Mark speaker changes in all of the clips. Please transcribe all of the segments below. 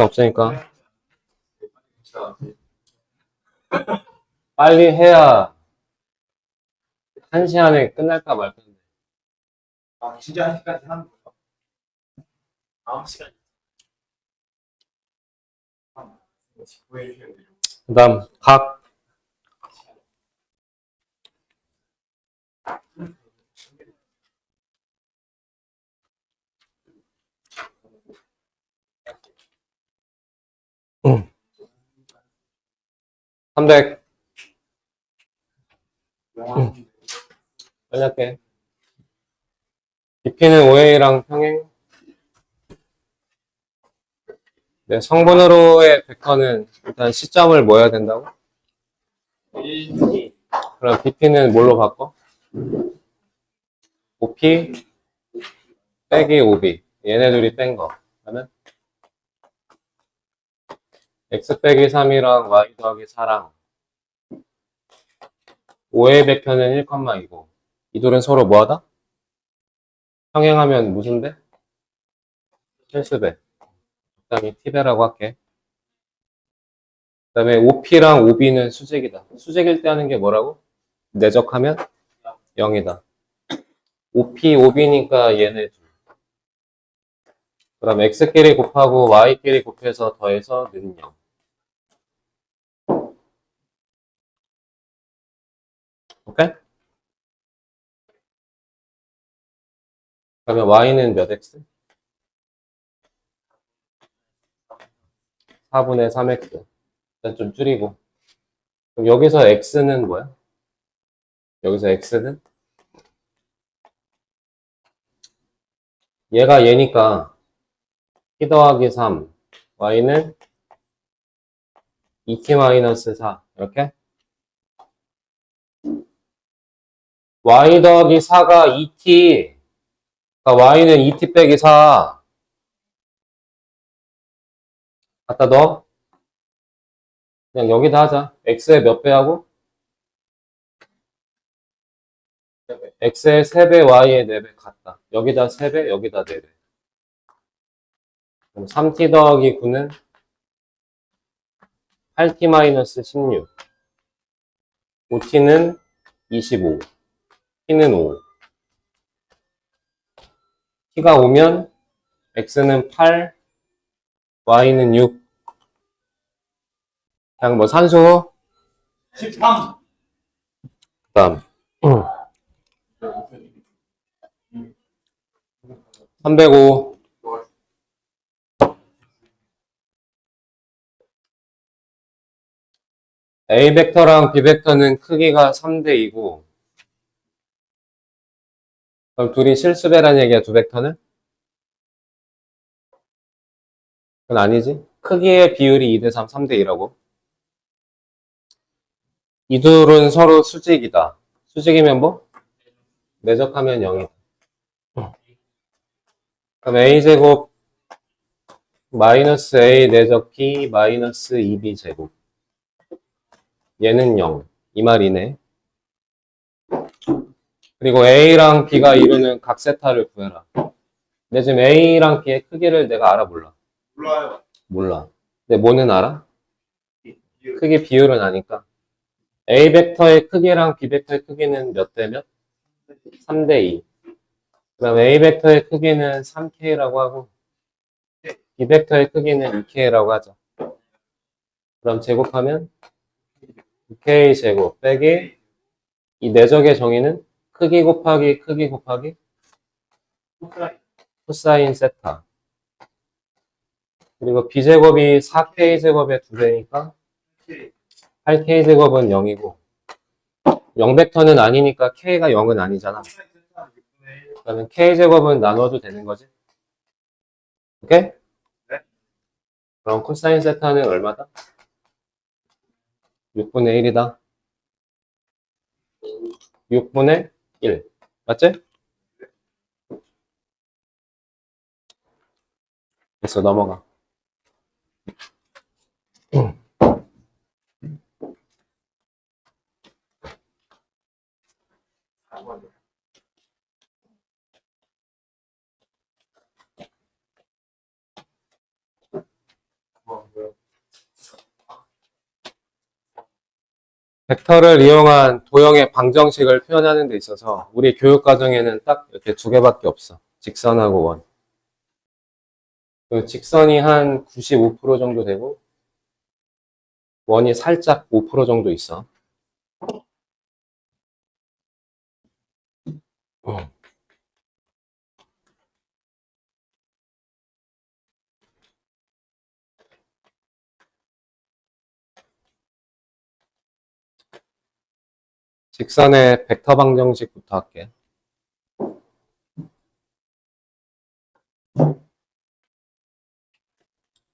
Speaker 1: 없으니까 빨리 해야 1시간에 끝날까 말까.
Speaker 2: 진짜 1시까지 하는 거야? 9시간. 보여주시면 되죠.
Speaker 1: 그 다음 각 300 빨리 할게. BP는 OA랑 평행. 네, 성분으로의 벡터는 일단 시점을 뭐 해야 된다고?
Speaker 2: 1, 2,
Speaker 1: 그럼 BP는 뭘로 바꿔? OP 빼기 OB. 얘네 둘이 뺀 거. 그러면 X 빼기 3이랑 Y 더하기 4랑 OA 벡터는 1,2고 이 둘은 서로 뭐하다? 평행하면 무슨 배? 실수배. 적당히 T배라고 할게. 그 다음에 OP랑 OB는 수직이다. 수직일 때 하는 게 뭐라고? 내적하면 0이다. OP, OB니까 얘네 둘. 그 다음 X끼리 곱하고 Y끼리 곱해서 더해서 는 0. 오케이? 그러면 Y는 몇 X? 4분의 3X. 일단 좀 줄이고. 그럼 여기서 X는 뭐야? 여기서 X는? 얘가 얘니까 T 더하기 3. Y는 2T-4. 이렇게? Y 더하기 4가 2T. 그러니까 Y는 2T 빼기 4. 갖다 넣어? 그냥 여기다 하자. X의 몇 배하고? X의 3배, Y의 4배 같다. 여기다 3배, 여기다 4배. 그럼 3T 더하기 9는 8T-16. 5T는 25. T는 5. T가 5면 X는 8, Y는 6. 그냥 뭐 산수.
Speaker 2: 13.
Speaker 1: 그 다음 305. A 벡터랑 B 벡터는 크기가 3대 2고 그럼 둘이 실수배라는 얘기야, 두 벡터는? 그건 아니지. 크기의 비율이 2대 3, 3대 2라고. 이 둘은 서로 수직이다. 수직이면 뭐? 내적하면 0이다. 그럼 A제곱 마이너스 A 내적 B 마이너스 2B 제곱. 얘는 0. 이 말이네. 그리고 A랑 B가 이루는 각세타를 구해라. 근데 지금 A랑 B의 크기를 내가 알아, 몰라?
Speaker 2: 몰라요.
Speaker 1: 몰라. 근데 뭐는 알아? 크기 비율은 아니까. A 벡터의 크기랑 B 벡터의 크기는 몇 대 몇? 3대 2. 그럼 A 벡터의 크기는 3K라고 하고 B 벡터의 크기는 2K라고 하죠. 그럼 제곱하면 2K 제곱 빼기 이 내적의 정의는 크기 곱하기 크기 곱하기 코사인 세타. 그리고 B제곱이 4K 제곱의 2배니까 8K 제곱은 0이고 0벡터는 아니니까 K가 0은 아니잖아. 그러면 K 제곱은 나눠도 되는 거지. 오케이?
Speaker 2: 네.
Speaker 1: 그럼 코사인 세타는 얼마다? 6분의 1이다. 6분의 1. 맞지? 됐어, 넘어가. 벡터를 이용한 도형의 방정식을 표현하는 데 있어서 우리 교육 과정에는 딱 이렇게 두 개밖에 없어. 직선하고 원. 그 직선이 한 95% 정도 되고 원이 살짝 5% 정도 있어. 직선의 벡터 방정식부터 할게.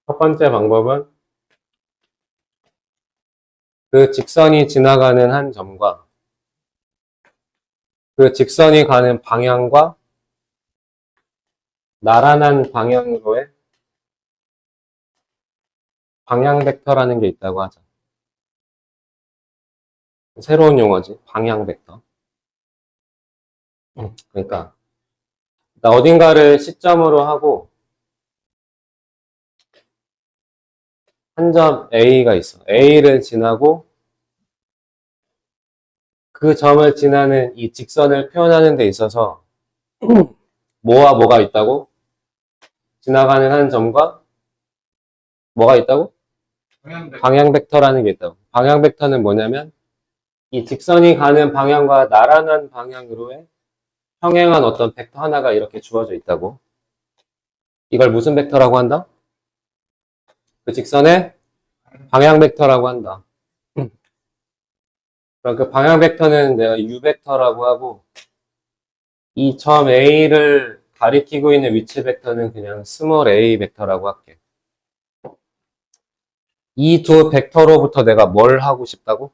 Speaker 1: 첫 번째 방법은 그 직선이 지나가는 한 점과 그 직선이 가는 방향과 나란한 방향으로의 방향 벡터라는 게 있다고 하자. 새로운 용어지. 방향 벡터. 그러니까 나 어딘가를 시점으로 하고 한 점 A가 있어. A를 지나고 그 점을 지나는 이 직선을 표현하는 데 있어서 뭐와 뭐가 있다고? 지나가는 한 점과 뭐가 있다고?
Speaker 2: 방향
Speaker 1: 방향 벡터라는 게 있다고. 방향 벡터는 뭐냐면 이 직선이 가는 방향과 나란한 방향으로의 평행한 어떤 벡터 하나가 이렇게 주어져 있다고. 이걸 무슨 벡터라고 한다? 그 직선의 방향 벡터라고 한다. 그럼 그 방향 벡터는 내가 U 벡터라고 하고 이 점 A를 가리키고 있는 위치 벡터는 그냥 스몰 a 벡터라고 할게. 이 두 벡터로부터 내가 뭘 하고 싶다고?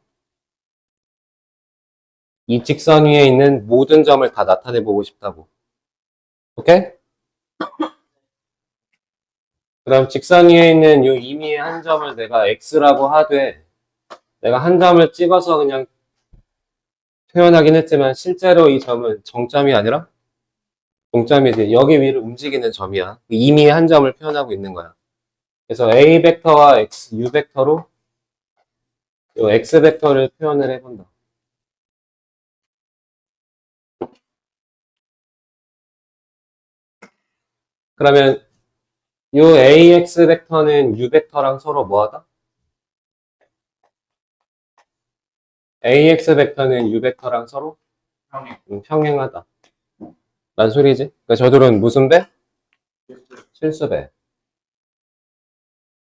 Speaker 1: 이 직선 위에 있는 모든 점을 다 나타내 보고 싶다고. 오케이? 그럼 직선 위에 있는 이 임의의 한 점을 내가 x라고 하되 내가 한 점을 찍어서 그냥 표현하긴 했지만 실제로 이 점은 정점이 아니라 동점이지. 여기 위를 움직이는 점이야. 임의의 한 점을 표현하고 있는 거야. 그래서 a 벡터와 x, u 벡터로 이 x 벡터를 표현을 해본다. 그러면 이 ax 벡터는 u 벡터랑 서로 뭐하다? ax 벡터는 u 벡터랑 서로
Speaker 2: 방향.
Speaker 1: 평행하다. 란 소리지? 그러니까 저들은 무슨 배? 실수배.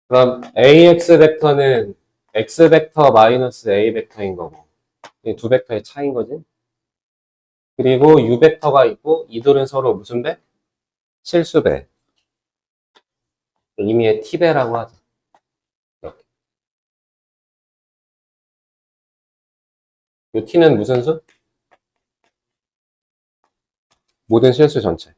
Speaker 1: 그럼 ax 벡터는 x 벡터 마이너스 a 벡터인 거고 이 두 벡터의 차이인 거지. 그리고 u 벡터가 있고 이들은 서로 무슨 배? 실수배. 의미의 t배라고 하죠. 이렇게. 이 t는 무슨 수? 모든 실수 전체.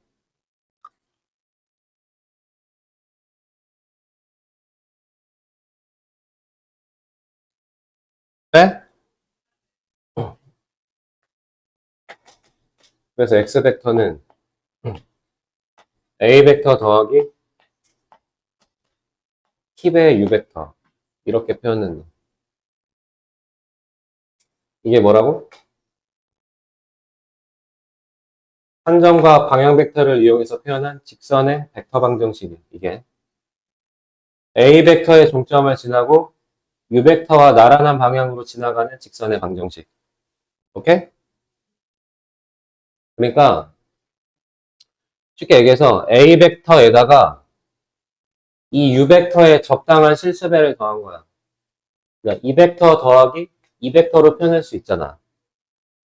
Speaker 1: 네? 그래서 x 벡터는 a 벡터 더하기 t배 u 벡터 이렇게 표현한다. 이게 뭐라고? 한 점과 방향 벡터를 이용해서 표현한 직선의 벡터 방정식이 이게 a 벡터의 종점을 지나고 u 벡터와 나란한 방향으로 지나가는 직선의 방정식. 오케이? 그러니까 쉽게 얘기해서 a 벡터에다가 이 u 벡터의 적당한 실수배를 더한 거야. 그러니까 이 벡터 더하기 이 벡터로 표현할 수 있잖아.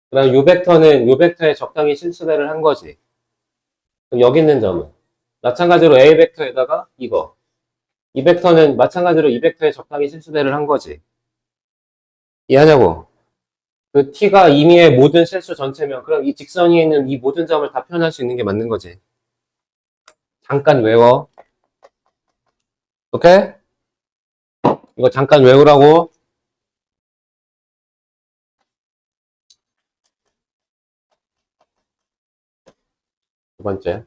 Speaker 1: 그럼 요 벡터는 요 벡터에 적당히 실수배를 한 거지. 그럼 여기 있는 점은 마찬가지로 A 벡터에다가 이거. 이 벡터는 마찬가지로 이 벡터에 적당히 실수배를 한 거지. 이해하냐고? 그 t가 임의의 모든 실수 전체면 그럼 이 직선 위에 있는 이 모든 점을 다 표현할 수 있는 게 맞는 거지. 잠깐 외워. 오케이? 이거 잠깐 외우라고. 두 번째.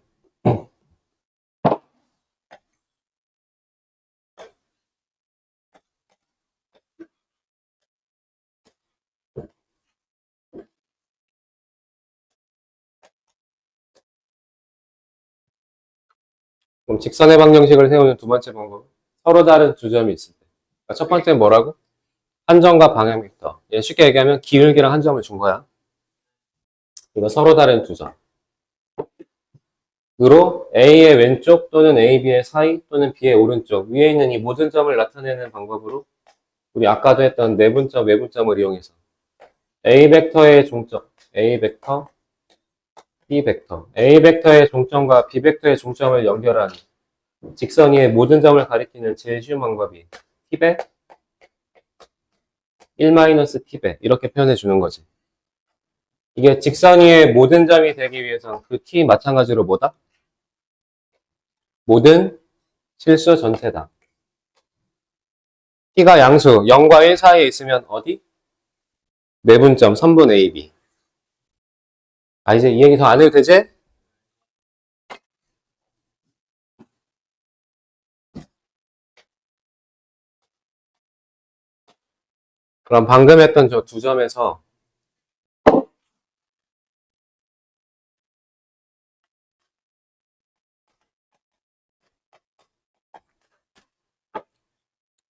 Speaker 1: 그럼 직선의 방정식을 세우는 두 번째 방법. 서로 다른 두 점이 있을 때. 그러니까 첫 번째는 뭐라고? 한 점과 방향 벡터. 얘 쉽게 얘기하면 기울기랑 한 점을 준 거야. 이거 서로 다른 두 점. 으로 A의 왼쪽 또는 A, B의 사이 또는 B의 오른쪽 위에 있는 이 모든 점을 나타내는 방법으로 우리 아까도 했던 내분점, 외분점을 이용해서 A 벡터의 종점, A 벡터, B 벡터, A 벡터의 종점과 B 벡터의 종점을 연결하는 직선 위의 모든 점을 가리키는 제일 쉬운 방법이 T배 1-T배 이렇게 표현해 주는 거지. 이게 직선 위의 모든 점이 되기 위해선 그 T 마찬가지로 뭐다? 모든 실수 전체다. T가 양수 0과 1 사이에 있으면 어디? 내분점 선분 AB. 아 이제 이 얘기 더 안 해도 되지? 그럼 방금 했던 저 두 점에서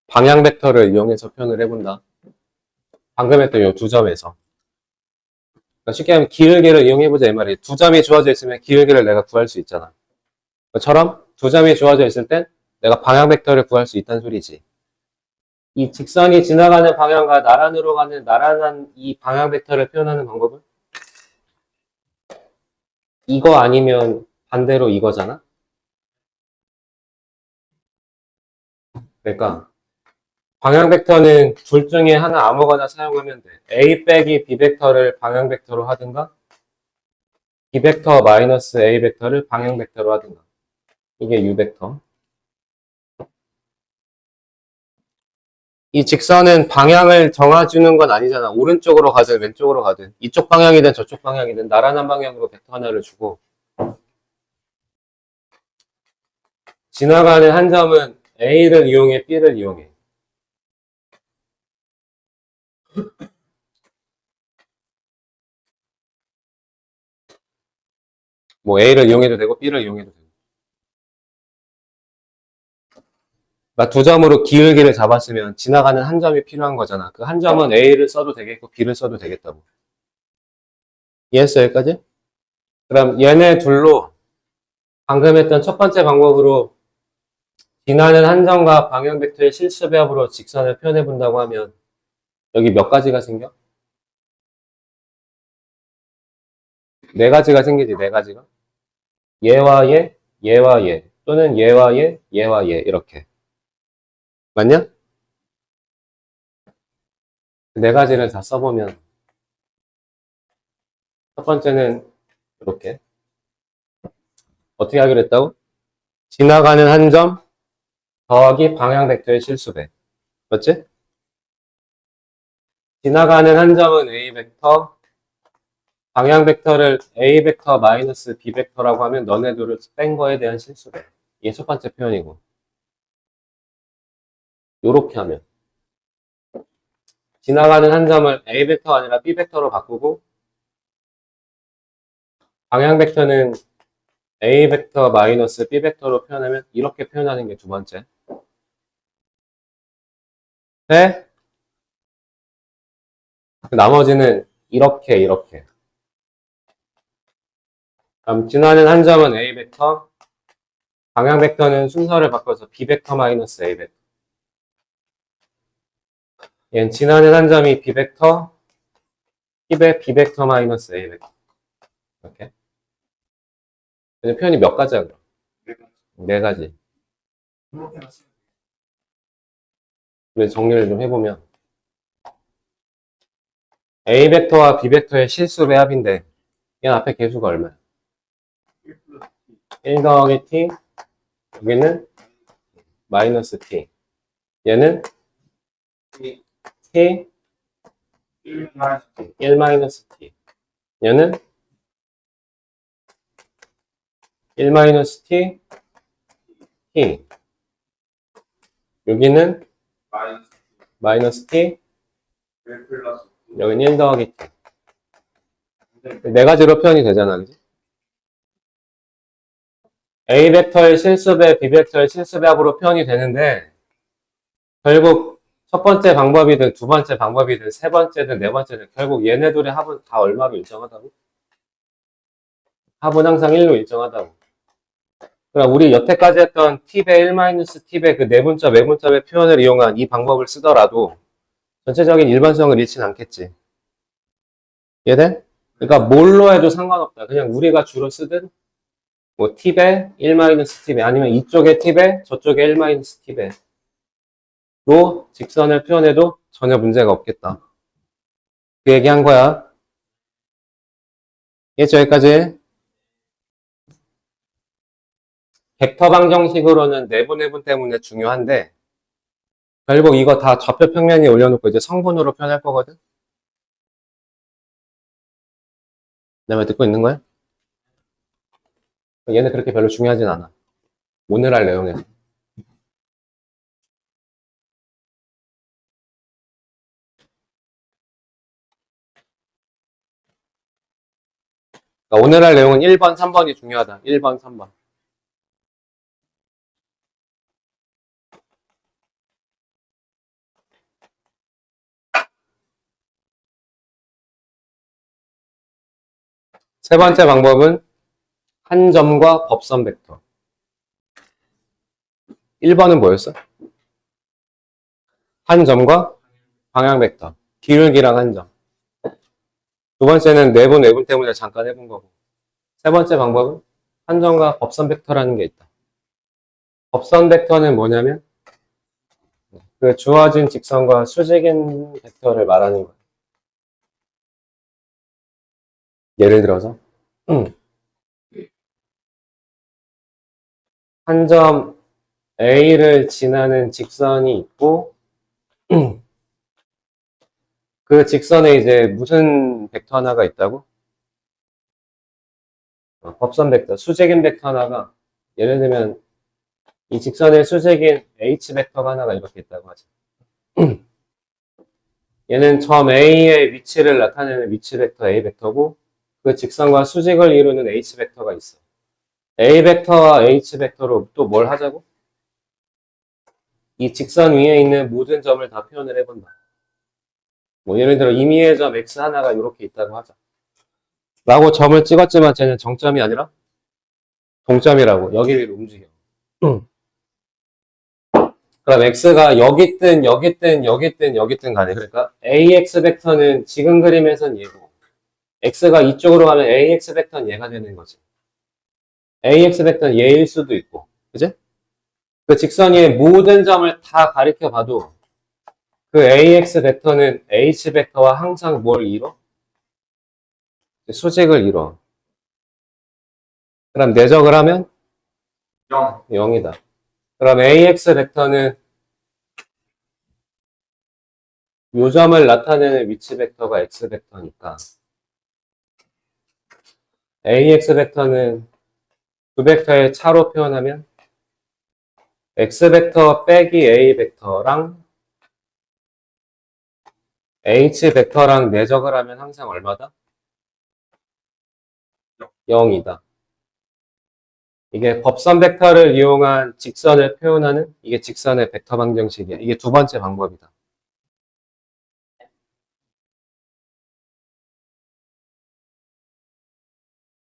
Speaker 1: 방향 벡터를 이용해서 표현을 해본다. 방금 했던 이 두 점에서. 그러니까 쉽게 하면 기울기를 이용해보자 이 말이에요. 두 점이 주어져 있으면 기울기를 내가 구할 수 있잖아. 그처럼 두 점이 주어져 있을 땐 내가 방향 벡터를 구할 수 있다는 소리지. 이 직선이 지나가는 방향과 나란으로 가는 나란한 이 방향 벡터를 표현하는 방법은 이거 아니면 반대로 이거잖아. 그러니까 방향 벡터는 둘 중에 하나 아무거나 사용하면 돼. A 빼기 B 벡터를 방향 벡터로 하든가 B 벡터 마이너스 A 벡터를 방향 벡터로 하든가. 이게 U 벡터. 이 직선은 방향을 정해주는 건 아니잖아. 오른쪽으로 가든 왼쪽으로 가든 이쪽 방향이든 저쪽 방향이든 나란한 방향으로 벡터 하나를 주고 지나가는 한 점은 A를 이용해 B를 이용해. 뭐 A를 이용해도 되고 B를 이용해도 되고. 그러니까 두 점으로 기울기를 잡았으면 지나가는 한 점이 필요한 거잖아. 그 한 점은 A를 써도 되겠고 B를 써도 되겠다고. 이해했어 여기까지? 그럼 얘네 둘로 방금 했던 첫 번째 방법으로 지나는 한 점과 방향 벡터의 실수 배합으로 직선을 표현해 본다고 하면 여기 몇 가지가 생겨? 네 가지가 생기지, 네 가지가. 얘와 얘, 얘와 얘, 또는 얘와 얘, 얘와 얘, 이렇게. 맞냐? 네 가지를 다 써보면 첫 번째는 이렇게. 어떻게 하기로 했다고? 지나가는 한 점 더하기 방향 벡터의 실수배. 맞지? 지나가는 한 점은 A 벡터, 방향 벡터를 A 벡터 마이너스 B 벡터라고 하면 너네 둘을 뺀 거에 대한 실수배. 이게 첫 번째 표현이고. 요렇게 하면. 지나가는 한 점을 A 벡터가 아니라 B 벡터로 바꾸고 방향 벡터는 A 벡터 마이너스 B 벡터로 표현하면 이렇게 표현하는 게 두 번째. 네? 나머지는 이렇게. 그럼 지나는 한 점은 A 벡터, 방향 벡터는 순서를 바꿔서 B 벡터 마이너스 A 벡터. 얘는 지나는 한 점이 B 벡터, B 벡터 마이너스 A 벡터. 이렇게. 그래서 표현이 몇 가지야, 그럼? 네 가지. 그래서 정리를 좀 해보면 A 벡터와 B 벡터의 실수 배합인데 얘는 앞에 개수가 얼마야? 1 더하기 T, 여기는 마이너스 T. 얘는 T 1 마이너스 T. 얘는 1 마이너스 T, T. 여기는 마이너스 T, 여기는 1 더하기 T. 네 가지로 표현이 되잖아, 그지? A 벡터의 실수배, B 벡터의 실수배 합으로 표현이 되는데 결국 첫 번째 방법이든 두 번째 방법이든 세 번째든 네 번째든 결국 얘네 둘의 합은 다 얼마로 일정하다고? 합은 항상 1로 일정하다고. 그럼 우리 여태까지 했던 t배 1-t배 그 내분점, 외분점의 표현을 이용한 이 방법을 쓰더라도 전체적인 일반성을 잃진 않겠지. 이해돼? 그러니까 뭘로 해도 상관없다. 그냥 우리가 주로 쓰든 뭐 t배 1-t배 아니면 이쪽에 t배 저쪽에 1-t배로 직선을 표현해도 전혀 문제가 없겠다. 그 얘기한 거야. 이해했죠? 여기까지? 벡터 방정식으로는 내분해분 때문에 중요한데 결국 이거 다 좌표 평면에 올려놓고 이제 성분으로 표현할 거거든? 내 말 듣고 있는 거야? 얘는 그렇게 별로 중요하진 않아. 오늘 할 내용에서. 그러니까 오늘 할 내용은 1번, 3번이 중요하다. 1번, 3번. 세 번째 방법은 한 점과 법선 벡터. 1번은 뭐였어? 한 점과 방향 벡터. 기울기랑 한 점. 두 번째는 내분, 외분 때문에 잠깐 해본 거고. 세 번째 방법은 한 점과 법선 벡터라는 게 있다. 법선 벡터는 뭐냐면 그 주어진 직선과 수직인 벡터를 말하는 거예요. 예를 들어서 한 점 A를 지나는 직선이 있고 그 직선에 이제 무슨 벡터 하나가 있다고? 법선 벡터, 수직인 벡터 하나가 예를 들면 이 직선의 수직인 H 벡터가 하나가 이렇게 있다고 하죠. 얘는 점 A의 위치를 나타내는 위치 벡터 A 벡터고 그 직선과 수직을 이루는 H 벡터가 있어. A 벡터와 H 벡터로 또 뭘 하자고? 이 직선 위에 있는 모든 점을 다 표현을 해본다. 뭐 예를 들어 임의의 점 X 하나가 이렇게 있다고 하자. 라고 점을 찍었지만 쟤는 정점이 아니라 동점이라고 여기 위로 움직여. 그럼 X가 여기 있든 여기 있든 여기 있든 여기 있든 간에 그러니까 AX 벡터는 지금 그림에선 얘고 X가 이쪽으로 가면 AX 벡터는 얘가 되는 거지. AX 벡터는 얘일 수도 있고 그지? 그 직선 위의 모든 점을 다 가리켜 봐도 그 AX 벡터는 H 벡터와 항상 뭘 이뤄? 수직을 이뤄. 그럼 내적을 하면
Speaker 2: 0.
Speaker 1: 0이다. 그럼 AX 벡터는 요점을 나타내는 위치 벡터가 X 벡터니까 AX 벡터는 두 벡터의 차로 표현하면 X 벡터 빼기 A 벡터랑 H 벡터랑 내적을 하면 항상 얼마다? 0이다. 이게 법선 벡터를 이용한 직선을 표현하는 이게 직선의 벡터 방정식이야. 이게 두 번째 방법이다.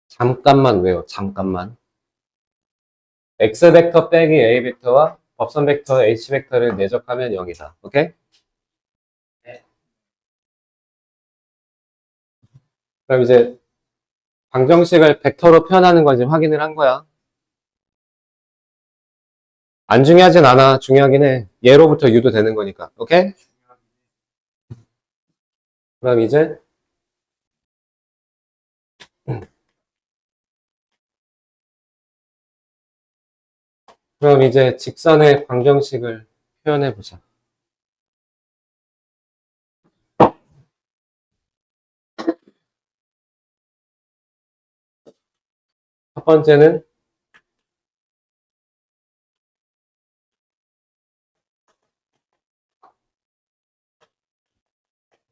Speaker 1: 잠깐만 외워. 잠깐만. X 벡터 빼기 A 벡터와 법선 벡터 H 벡터를 내적하면 0이다. 오케이?
Speaker 2: 네.
Speaker 1: 그럼 이제 방정식을 벡터로 표현하는 건지 확인을 한 거야. 안 중요하진 않아. 중요하긴 해. 예로부터 유도 되는 거니까. 오케이? 그럼 이제 직선의 방정식을 표현해 보자. 첫 번째는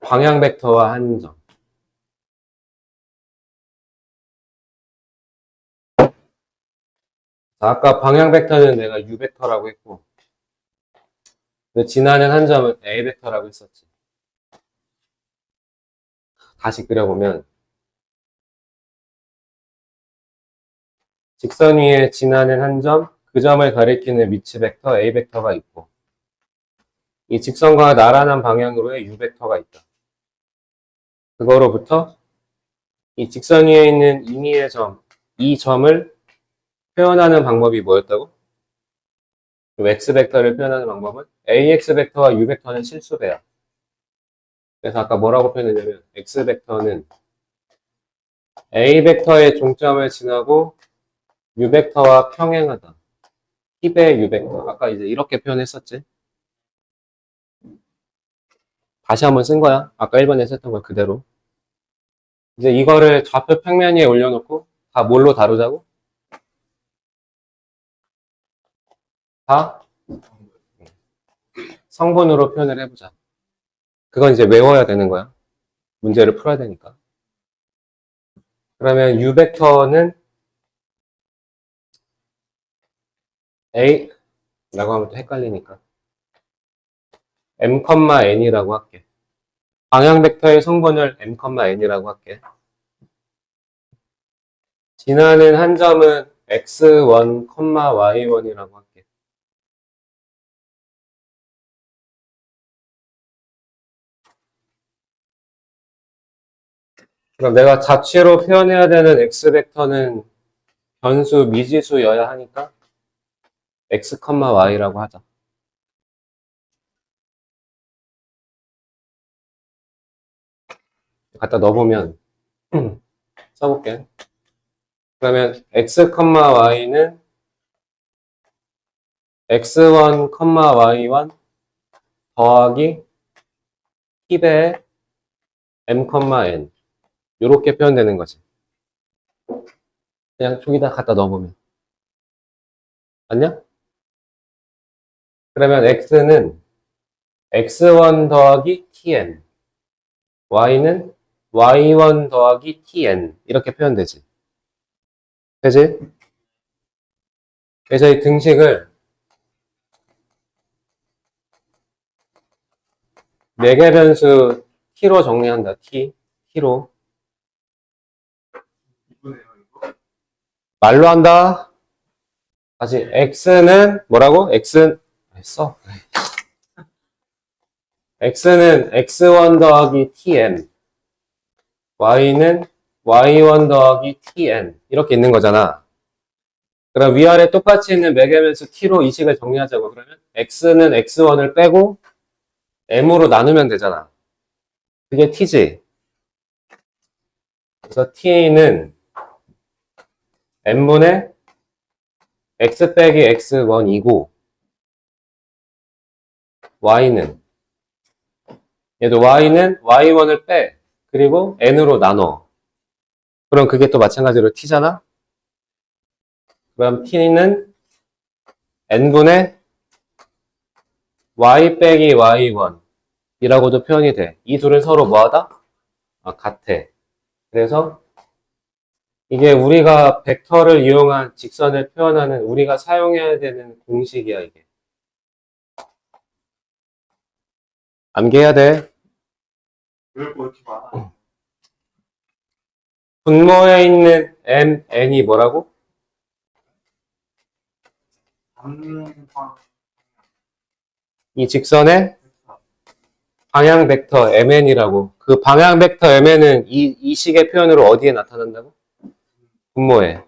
Speaker 1: 방향 벡터와 한 점. 자, 아까 방향 벡터는 내가 u 벡터라고 했고, 지나는 한 점은 a 벡터라고 했었지. 다시 그려보면, 직선 위에 지나는 한 점, 그 점을 가리키는 위치 벡터 a 벡터가 있고, 이 직선과 나란한 방향으로의 u 벡터가 있다. 그거로부터 이 직선 위에 있는 임의의 점, 이 점을 표현하는 방법이 뭐였다고? x 벡터를 표현하는 방법은 ax 벡터와 u 벡터는 실수배야. 그래서 아까 뭐라고 표현했냐면 x 벡터는 a 벡터의 종점을 지나고 u 벡터와 평행하다. 힙의 u 벡터. 아까 이제 이렇게 표현했었지. 다시 한번 쓴 거야. 아까 1번에 썼던 걸 그대로. 이제 이거를 좌표 평면 위에 올려놓고 다 뭘로 다루자고? 다 성분으로 표현을 해보자. 그건 이제 외워야 되는 거야. 문제를 풀어야 되니까. 그러면 u 벡터는 a 라고 하면 또 헷갈리니까 m, n이라고 할게. 방향 벡터의 성분을 m, n이라고 할게. 지나는 한 점은 x1, y1이라고 할게. 그럼 내가 자취로 표현해야 되는 x 벡터는 변수 미지수여야 하니까 x, y라고 하자. 갖다 넣어보면 써볼게. 그러면 x, y는 x1, y1 더하기 힙의 m, n 이렇게 표현되는 거지. 그냥 저기다 갖다 넣어보면 맞냐? 그러면 x는 x1 더하기 tn, y는 y1 더하기 tn 이렇게 표현되지. 되지? 그래서 이 등식을 4개 변수 t로 정리한다. t로.
Speaker 2: 이쁘네요, 이거.
Speaker 1: 말로 한다. 다시 x는 뭐라고? x는 했어. x는 x1 더하기 tn, y는 y1 더하기 tn 이렇게 있는 거잖아. 그럼 위아래 똑같이 있는 매개변수 t로 이 식을 정리하자고. 그러면 x는 x1을 빼고 m으로 나누면 되잖아. 그게 t지. 그래서 t는 n분의 x 빼기 x1이고 y는 얘도 y는 y1을 빼 그리고 n으로 나눠. 그럼 그게 또 마찬가지로 t잖아. 그럼 t는 n분의 y 빼기 y1 이라고도 표현이 돼. 이 둘은 서로 뭐하다? 같아. 그래서 이게 우리가 벡터를 이용한 직선을 표현하는 우리가 사용해야 되는 공식이야, 이게. 암기해야 돼.
Speaker 2: 왜 이렇게 많아?
Speaker 1: 분모에 있는 m, n이 뭐라고? 이 직선의 방향 벡터 mn이라고. 그 방향 벡터 mn은 이 식의 표현으로 어디에 나타난다고? 분모에.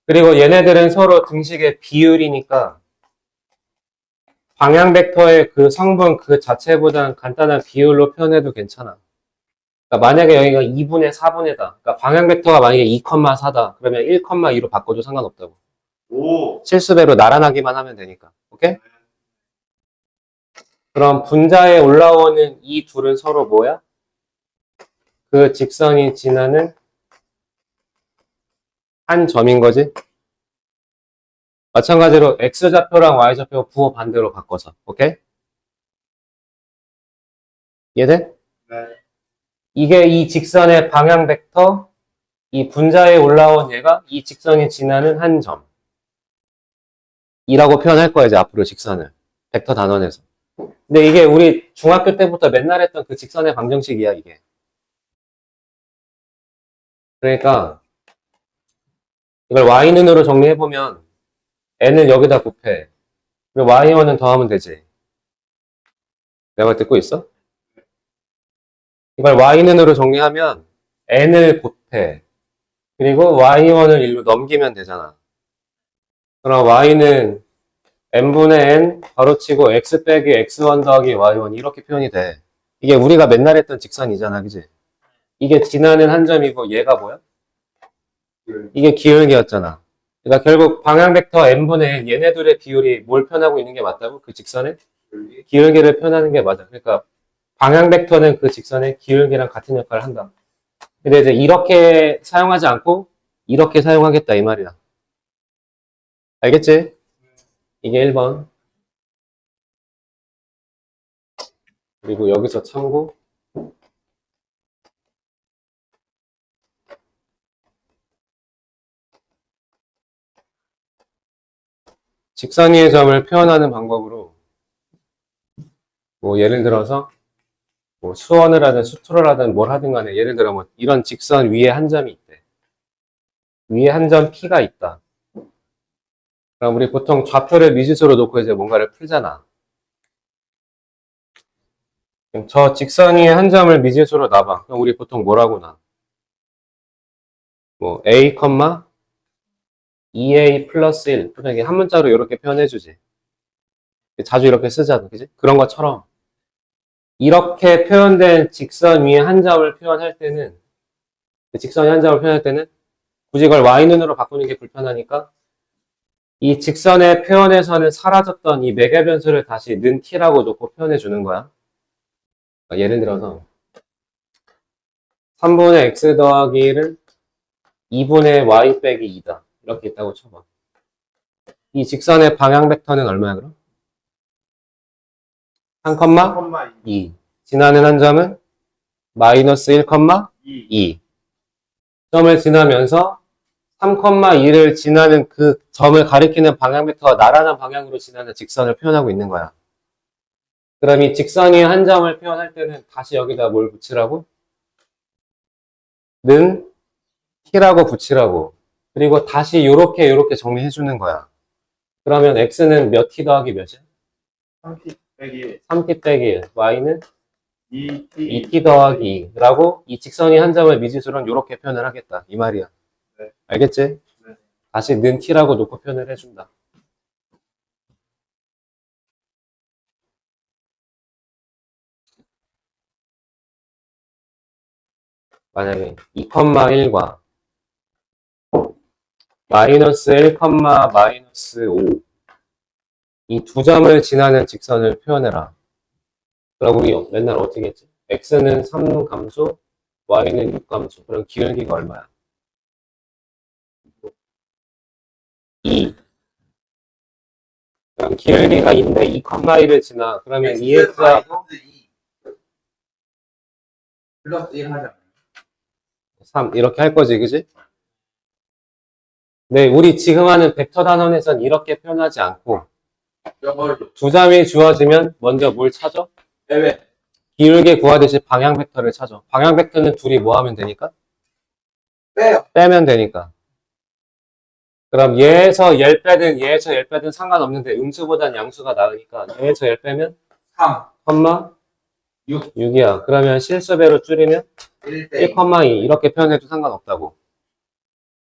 Speaker 1: 그리고 얘네들은 서로 등식의 비율이니까 방향 벡터의 그 성분 그 자체보다는 간단한 비율로 표현해도 괜찮아. 그러니까 만약에 여기가 2분의 4분의다. 그러니까 방향 벡터가 만약에 2,4다. 그러면 1,2로 바꿔도 상관없다고.
Speaker 2: 오.
Speaker 1: 실수배로 나란하기만 하면 되니까. 오케이? 그럼 분자에 올라오는 이 둘은 서로 뭐야? 그 직선이 지나는 한 점인 거지? 마찬가지로 x좌표랑 y좌표 부호 반대로 바꿔서. 오케이? 이해돼?
Speaker 2: 네.
Speaker 1: 이게 이 직선의 방향 벡터, 이 분자에 올라온 얘가 이 직선이 지나는 한 점. 2라고 표현할 거야, 이제 앞으로 직선을. 벡터 단원에서. 근데 이게 우리 중학교 때부터 맨날 했던 그 직선의 방정식이야, 이게. 그러니까 이걸 y는으로 정리해보면 n을 여기다 곱해. 그리고 y1은 더하면 되지. 내 말 듣고 있어? 이걸 y는으로 정리하면 n을 곱해. 그리고 y1을 1로 넘기면 되잖아. 그럼 y는 n분의 n 괄호치고 x 빼기 x1 더하기 y1 이렇게 표현이 돼. 이게 우리가 맨날 했던 직선이잖아, 그지? 이게 지나는 한 점이고 얘가 뭐야? 이게 기울기였잖아. 그러니까 결국 방향 벡터 n분의 n 얘네들의 비율이 뭘 표현하고 있는 게 맞다고? 그 직선의 기울기를 표현하는 게 맞아. 그러니까 방향 벡터는 그 직선의 기울기랑 같은 역할을 한다. 근데 이제 이렇게 사용하지 않고 이렇게 사용하겠다 이 말이야. 알겠지? 이게 1번. 그리고 여기서 참고 직선 위의 점을 표현하는 방법으로 뭐 예를 들어서 뭐 수원을 하든 수투를 하든 뭘 하든 간에 예를 들어 뭐 이런 직선 위에 한 점이 있대. 위에 한 점 P가 있다. 그럼 우리 보통 좌표를 미지수로 놓고 이제 뭔가를 풀잖아. 그럼 저 직선 위에 한 점을 미지수로 놔봐. 그럼 우리 보통 뭐라고 놔? 뭐 A, 2A 플러스 1. 그냥 이게 한 문자로 이렇게 표현해주지. 자주 이렇게 쓰잖아. 그지? 그런 것처럼 이렇게 표현된 직선 위에 한 점을 표현할 때는 직선 위에 한 점을 표현할 때는 굳이 이걸 y눈으로 바꾸는 게 불편하니까 이 직선의 표현에서는 사라졌던 이 매개 변수를 다시 는 t라고 놓고 표현해 주는 거야. 그러니까 예를 들어서 3분의 x 더하기 1은 2분의 y 빼기 2다. 이렇게 있다고 쳐봐. 이 직선의 방향 벡터는 얼마야 그럼? 3,2. 지나는 한 점은 마이너스 1,2. 점을 지나면서 3,2를 지나는 그 점을 가리키는 방향 벡터가 나란한 방향으로 지나는 직선을 표현하고 있는 거야. 그럼 이 직선 위에 한 점을 표현할 때는 다시 여기다 뭘 붙이라고? 는 t라고 붙이라고. 그리고 다시 요렇게 정리해 주는 거야. 그러면 x는 몇 t 더하기 몇이야?
Speaker 2: 3t 빼기
Speaker 1: 3t 빼기 1. y는
Speaker 2: 2t
Speaker 1: 2t 더하기 2라고 이 직선이 한 점을 미지수로는 요렇게 표현을 하겠다. 이 말이야.
Speaker 2: 네.
Speaker 1: 알겠지?
Speaker 2: 네.
Speaker 1: 다시 는 t라고 놓고 표현을 해준다. 만약에 2,1과 마이너스 1, 마이너스 5 이 두 점을 지나는 직선을 표현해라. 그럼 우리 맨날 어떻게 했지? x는 3감소, y는 6감소. 그럼 기울기가 얼마야? 2. 그럼 기울기가 2인데 2,1을 지나. 그러면 2x하고
Speaker 2: 플러스 1 하자.
Speaker 1: 3 이렇게 할 거지, 그지? 네, 우리 지금 하는 벡터 단원에선 이렇게 표현하지 않고 두 점이 주어지면 먼저 뭘 찾아?
Speaker 2: 왜?
Speaker 1: 기울기 구하듯이 방향 벡터를 찾아. 방향 벡터는 둘이 뭐 하면 되니까?
Speaker 2: 빼요.
Speaker 1: 빼면 되니까. 그럼 얘에서 열 빼든 얘에서 열 빼든 상관없는데 음수보단 양수가 나으니까 얘에서 열 빼면
Speaker 2: 3, 6,
Speaker 1: 6이야. 그러면 실수배로 줄이면
Speaker 2: 1대
Speaker 1: 1,2 이렇게 표현해도 상관없다고.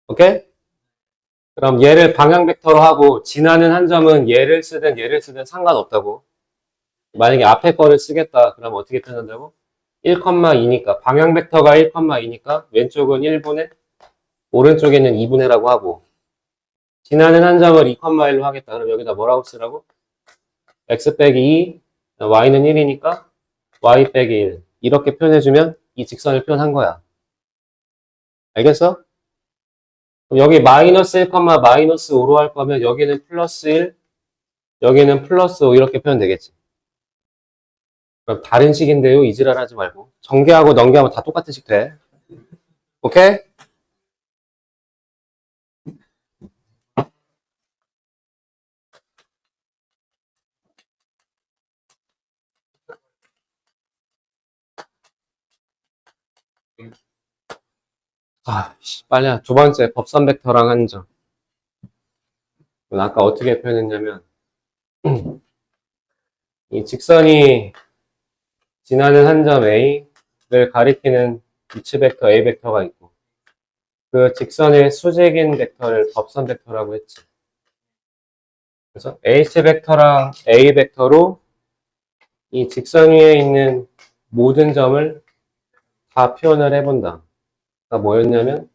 Speaker 1: 오케이? 그럼 얘를 방향 벡터로 하고 지나는 한 점은 얘를 쓰든 상관없다고. 만약에 앞에 거를 쓰겠다. 그럼 어떻게 표현한다고? 1,2니까 방향 벡터가 1,2니까 왼쪽은 1분의 오른쪽에는 2분의라고 하고 지나는 한 점을 2,1로 하겠다. 그럼 여기다 뭐라고 쓰라고? x 빼기 2, y는 1이니까 y 빼기 1 이렇게 표현해주면 이 직선을 표현한 거야. 알겠어? 그럼 여기 마이너스 1, 마이너스 5로 할 거면 여기는 플러스 1, 여기는 플러스 5 이렇게 표현되겠지. 그럼 다른 식인데요. 이지랄 하지 말고. 전개하고 넘겨하면 다 똑같은 식 돼. 오케이? 빨리 두 번째 법선 벡터랑 한점. 아까 어떻게 표현했냐면 이 직선이 지나는 한 점 A를 가리키는 위치 벡터 A 벡터가 있고 그 직선의 수직인 벡터를 법선 벡터라고 했지. 그래서 H 벡터랑 A 벡터로 이 직선 위에 있는 모든 점을 다 표현을 해본다. 그러니까 뭐였냐면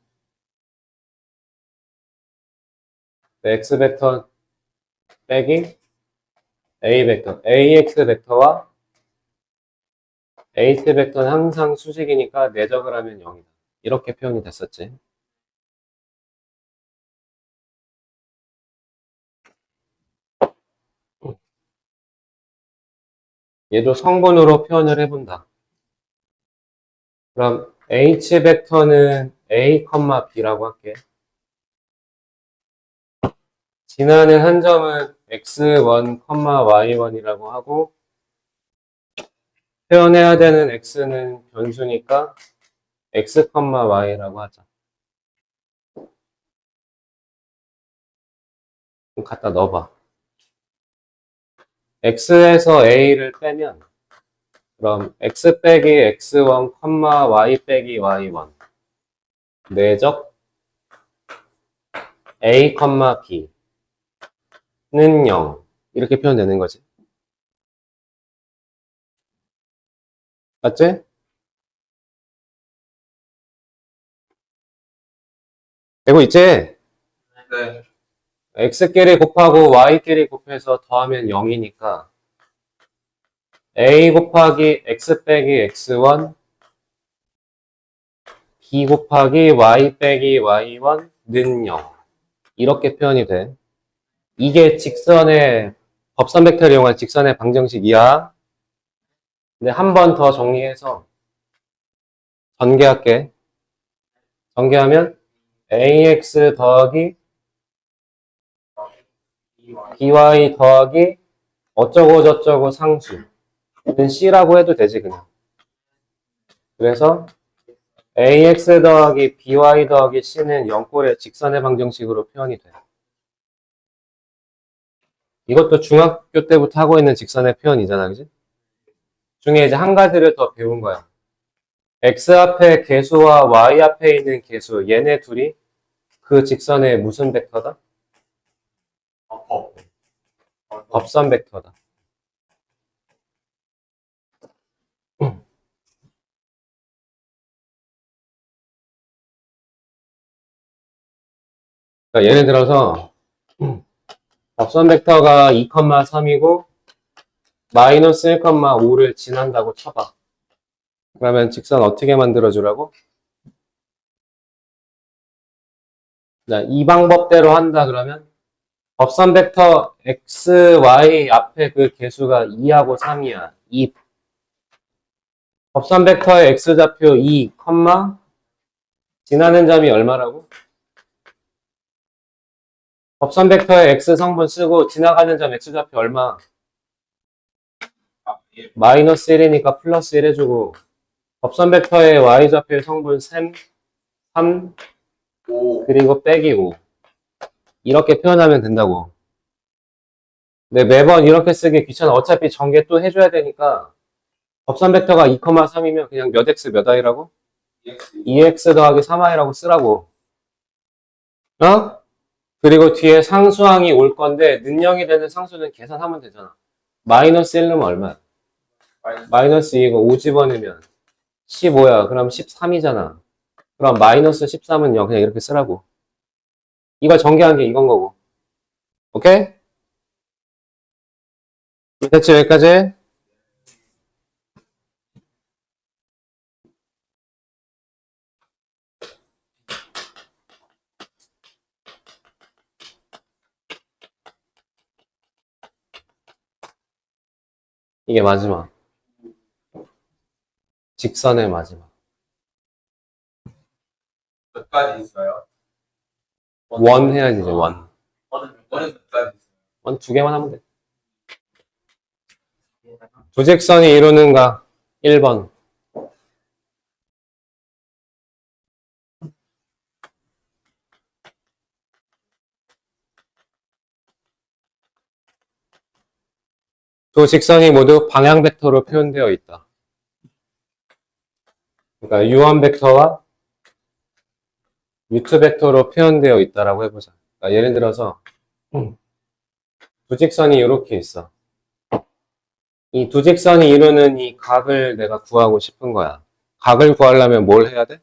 Speaker 1: X 벡터 빼기 A 벡터, AX 벡터와 H 벡터는 항상 수직이니까 내적을 하면 0이다. 이렇게 표현이 됐었지. 얘도 성분으로 표현을 해본다. 그럼 H 벡터는 A, B라고 할게. 지나는 한 점은 X1, Y1이라고 하고 표현해야 되는 X는 변수니까 X, Y라고 하자. 그럼 갖다 넣어봐. X에서 A를 빼면 그럼 X 빼기 X1, Y 빼기 Y1 내적 A, B는 0 이렇게 표현되는 거지. 맞지? 되고 있지?
Speaker 2: 네.
Speaker 1: X끼리 곱하고 Y끼리 곱해서 더하면 0이니까 A 곱하기 X 빼기 X1 B 곱하기 Y 빼기 Y1는 0 이렇게 표현이 돼. 이게 직선의 법선 벡터를 이용한 직선의 방정식이야. 근데 한 번 더 정리해서 전개할게. 전개하면 AX 더하기 BY 더하기 어쩌고 저쩌고 상수는 C라고 해도 되지 그냥. 그래서 AX 더하기 BY 더하기 C는 0꼴의 직선의 방정식으로 표현이 돼. 이것도 중학교 때부터 하고 있는 직선의 표현이잖아, 그지? 중에 이제 한 가지를 더 배운 거야. X 앞에 개수와 Y 앞에 있는 개수, 얘네 둘이 그 직선의 무슨 벡터다? 법선 벡터다. 그러니까 예를 들어서 법선 벡터가 2,3이고 마이너스 1,5를 지난다고 쳐봐. 그러면 직선 어떻게 만들어주라고? 자, 이 방법대로 한다 그러면 법선 벡터 x, y 앞에 그 개수가 2하고 3이야. 2. 법선 벡터의 x좌표 2, 지나는 점이 얼마라고? 법선 벡터의 x 성분 쓰고 지나가는 점 x좌표 얼마? 마이너스 1이니까 플러스 1 해주고 법선 벡터의 y좌표의 성분 3,
Speaker 2: 5.
Speaker 1: 그리고 빼기 5 이렇게 표현하면 된다고. 근데 매번 이렇게 쓰기 귀찮아. 어차피 전개 또 해줘야 되니까 법선 벡터가 2,3이면 그냥 몇 x 몇 y라고? 2x 더하기 3y라고 쓰라고. 어? 그리고 뒤에 상수항이 올 건데 능령이 되는 상수는 계산하면 되잖아. 마이너스 1은 얼마야? 마이너스 2이고 5 집어넣으면 15야. 그럼 13이잖아. 그럼 마이너스 13은 0 그냥 이렇게 쓰라고. 이거 전개한 게 이건 거고. 오케이? 됐지 여기까지? 이게 마지막. 직선의 마지막.
Speaker 2: 몇 가지 있어요?
Speaker 1: 원 해야지 이제 원.
Speaker 2: 원은 몇 가지 있어요?
Speaker 1: 원 두 개만 하면 돼. 조직선이 이루는가? 1번. 두 직선이 모두 방향 벡터로 표현되어 있다. 그러니까 u1 벡터와 u2 벡터로 표현되어 있다라고 해보자. 그러니까 예를 들어서 두 직선이 이렇게 있어. 이 두 직선이 이루는 이 각을 내가 구하고 싶은 거야. 각을 구하려면 뭘 해야 돼?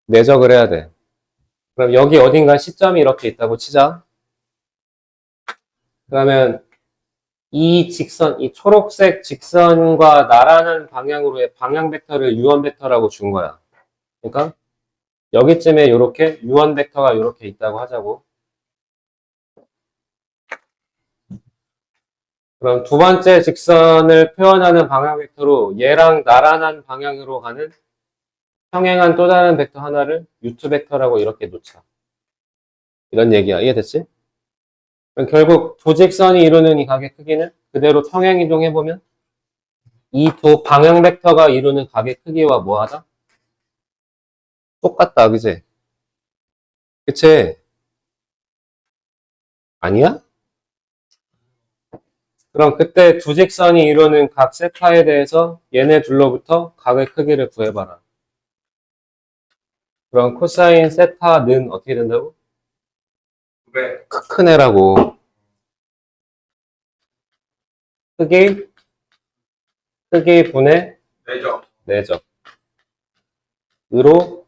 Speaker 1: 내적을 해야 돼. 그럼 여기 어딘가 시점이 이렇게 있다고 치자. 그러면 이 직선, 이 초록색 직선과 나란한 방향으로의 방향 벡터를 u1 벡터라고 준 거야. 그러니까 여기쯤에 이렇게 u1 벡터가 이렇게 있다고 하자고. 그럼 두 번째 직선을 표현하는 방향 벡터로 얘랑 나란한 방향으로 가는 평행한 또 다른 벡터 하나를 u2 벡터라고 이렇게 놓자. 이런 얘기야. 이해됐지? 그럼 결국 두 직선이 이루는 이 각의 크기는 그대로 평행 이동해보면 이 두 방향 벡터가 이루는 각의 크기와 뭐하다? 똑같다. 그치? 그치? 아니야? 그럼 그때 두 직선이 이루는 각 세타에 대해서 얘네 둘로부터 각의 크기를 구해봐라. 그럼 코사인 세타는 어떻게 된다고?
Speaker 2: 네.
Speaker 1: 큰 애라고. 크기 분의
Speaker 2: 내죠.
Speaker 1: 내적. 으로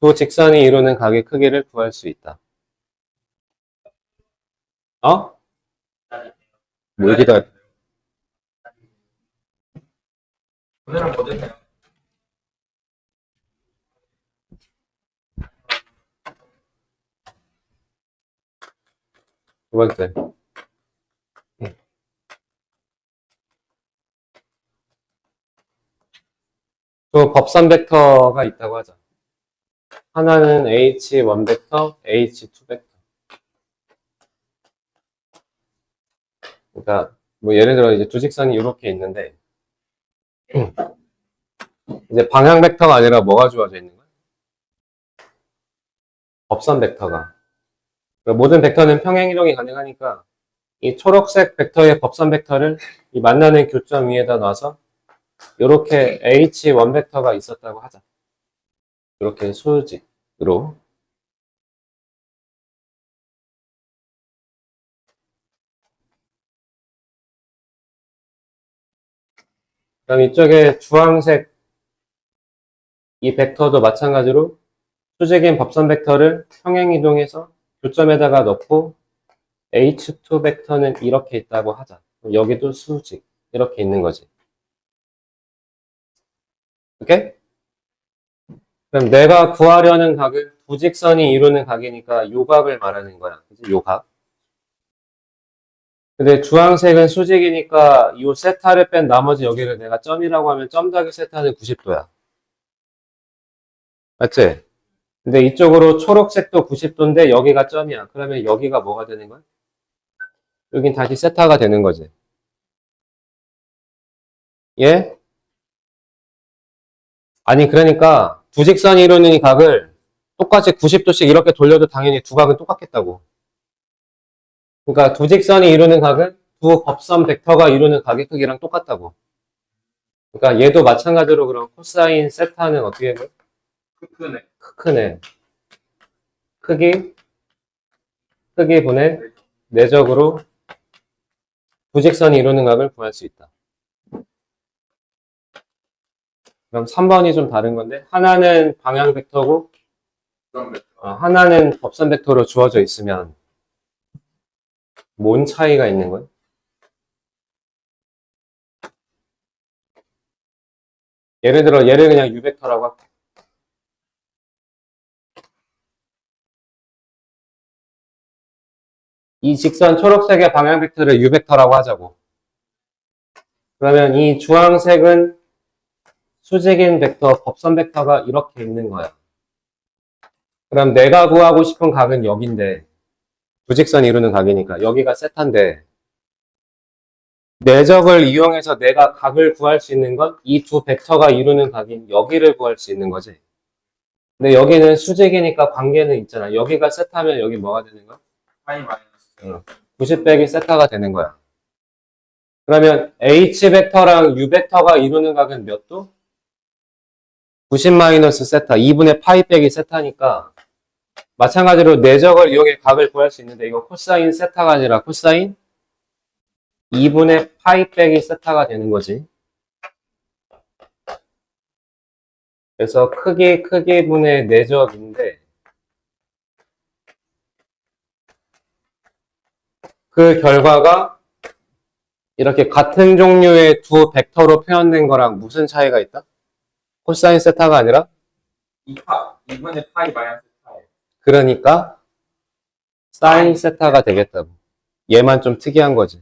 Speaker 1: 두 직선이 이루는 각의 크기를 구할 수 있다. 어? 뭘 기다려?
Speaker 2: 오늘은 뭐 됐나요?
Speaker 1: 두 번째. 또 법선 벡터가 있다고 하자. 하나는 h1 벡터, h2 벡터. 그러니까 뭐 예를 들어 이제 두 직선이 이렇게 있는데 이제 방향 벡터가 아니라 뭐가 주어져 있는 거야? 법선 벡터가. 그러니까 모든 벡터는 평행 이동이 가능하니까 이 초록색 벡터의 법선 벡터를 이 만나는 교점 위에다 놔서 이렇게 h1 벡터가 있었다고 하자. 이렇게 수직으로. 그럼 이쪽에 주황색 이 벡터도 마찬가지로 수직인 법선 벡터를 평행 이동해서 교점에다가 넣고 h2 벡터는 이렇게 있다고 하자. 그럼 여기도 수직 이렇게 있는 거지. 오케이? 그럼 내가 구하려는 각은 두 직선이 이루는 각이니까 요 각을 말하는 거야. 그치? 요 각. 근데 주황색은 수직이니까 이 세타를 뺀 나머지 여기를 내가 점이라고 하면 점 더하기 세타는 90도야. 맞지? 근데 이쪽으로 초록색도 90도인데 여기가 점이야. 그러면 여기가 뭐가 되는 거야? 여긴 다시 세타가 되는 거지. 예? 아니 그러니까 두 직선이 이루는 이 각을 똑같이 90도씩 이렇게 돌려도 당연히 두 각은 똑같겠다고. 그러니까 두 직선이 이루는 각은 두 법선 벡터가 이루는 각의 크기랑 똑같다고. 그러니까 얘도 마찬가지로 그럼 코사인 세타는 어떻게 해요?
Speaker 2: 크네.
Speaker 1: 크네. 크기 분의 내적으로 두 직선이 이루는 각을 구할 수 있다. 그럼 3번이 좀 다른 건데 하나는 방향 벡터고
Speaker 2: 그런 거.
Speaker 1: 하나는 법선 벡터로 주어져 있으면 뭔 차이가 있는 거야? 예를 들어 얘를 그냥 u 벡터라고 할게. 이 직선 초록색의 방향 벡터를 u 벡터라고 하자고. 그러면 이 주황색은 수직인 벡터, 법선 벡터가 이렇게 있는 거야. 그럼 내가 구하고 싶은 각은 여긴데 부직선이 이루는 각이니까 여기가 세타인데 내적을 이용해서 내가 각을 구할 수 있는 건 이 두 벡터가 이루는 각인 여기를 구할 수 있는 거지. 근데 여기는 수직이니까 관계는 있잖아. 여기가 세타면 여기 뭐가 되는 거야?
Speaker 2: 파이 마이너스.
Speaker 1: 90 빼기 세타가 되는 거야. 그러면 H 벡터랑 U 벡터가 이루는 각은 몇 도? 90 마이너스 세타. 2분의 파이 빼기 세타니까 마찬가지로 내적을 이용해 각을 구할 수 있는데 이거 코사인 세타가 아니라 코사인 2분의 파이 빼기 세타가 되는 거지. 그래서 크기분의 내적인데 그 결과가 이렇게 같은 종류의 두 벡터로 표현된 거랑 무슨 차이가 있다? 코사인 세타가 아니라
Speaker 2: 2분의 파이 마이너스 파이.
Speaker 1: 그러니까 사인 세타가 되겠다고. 얘만 좀 특이한 거지.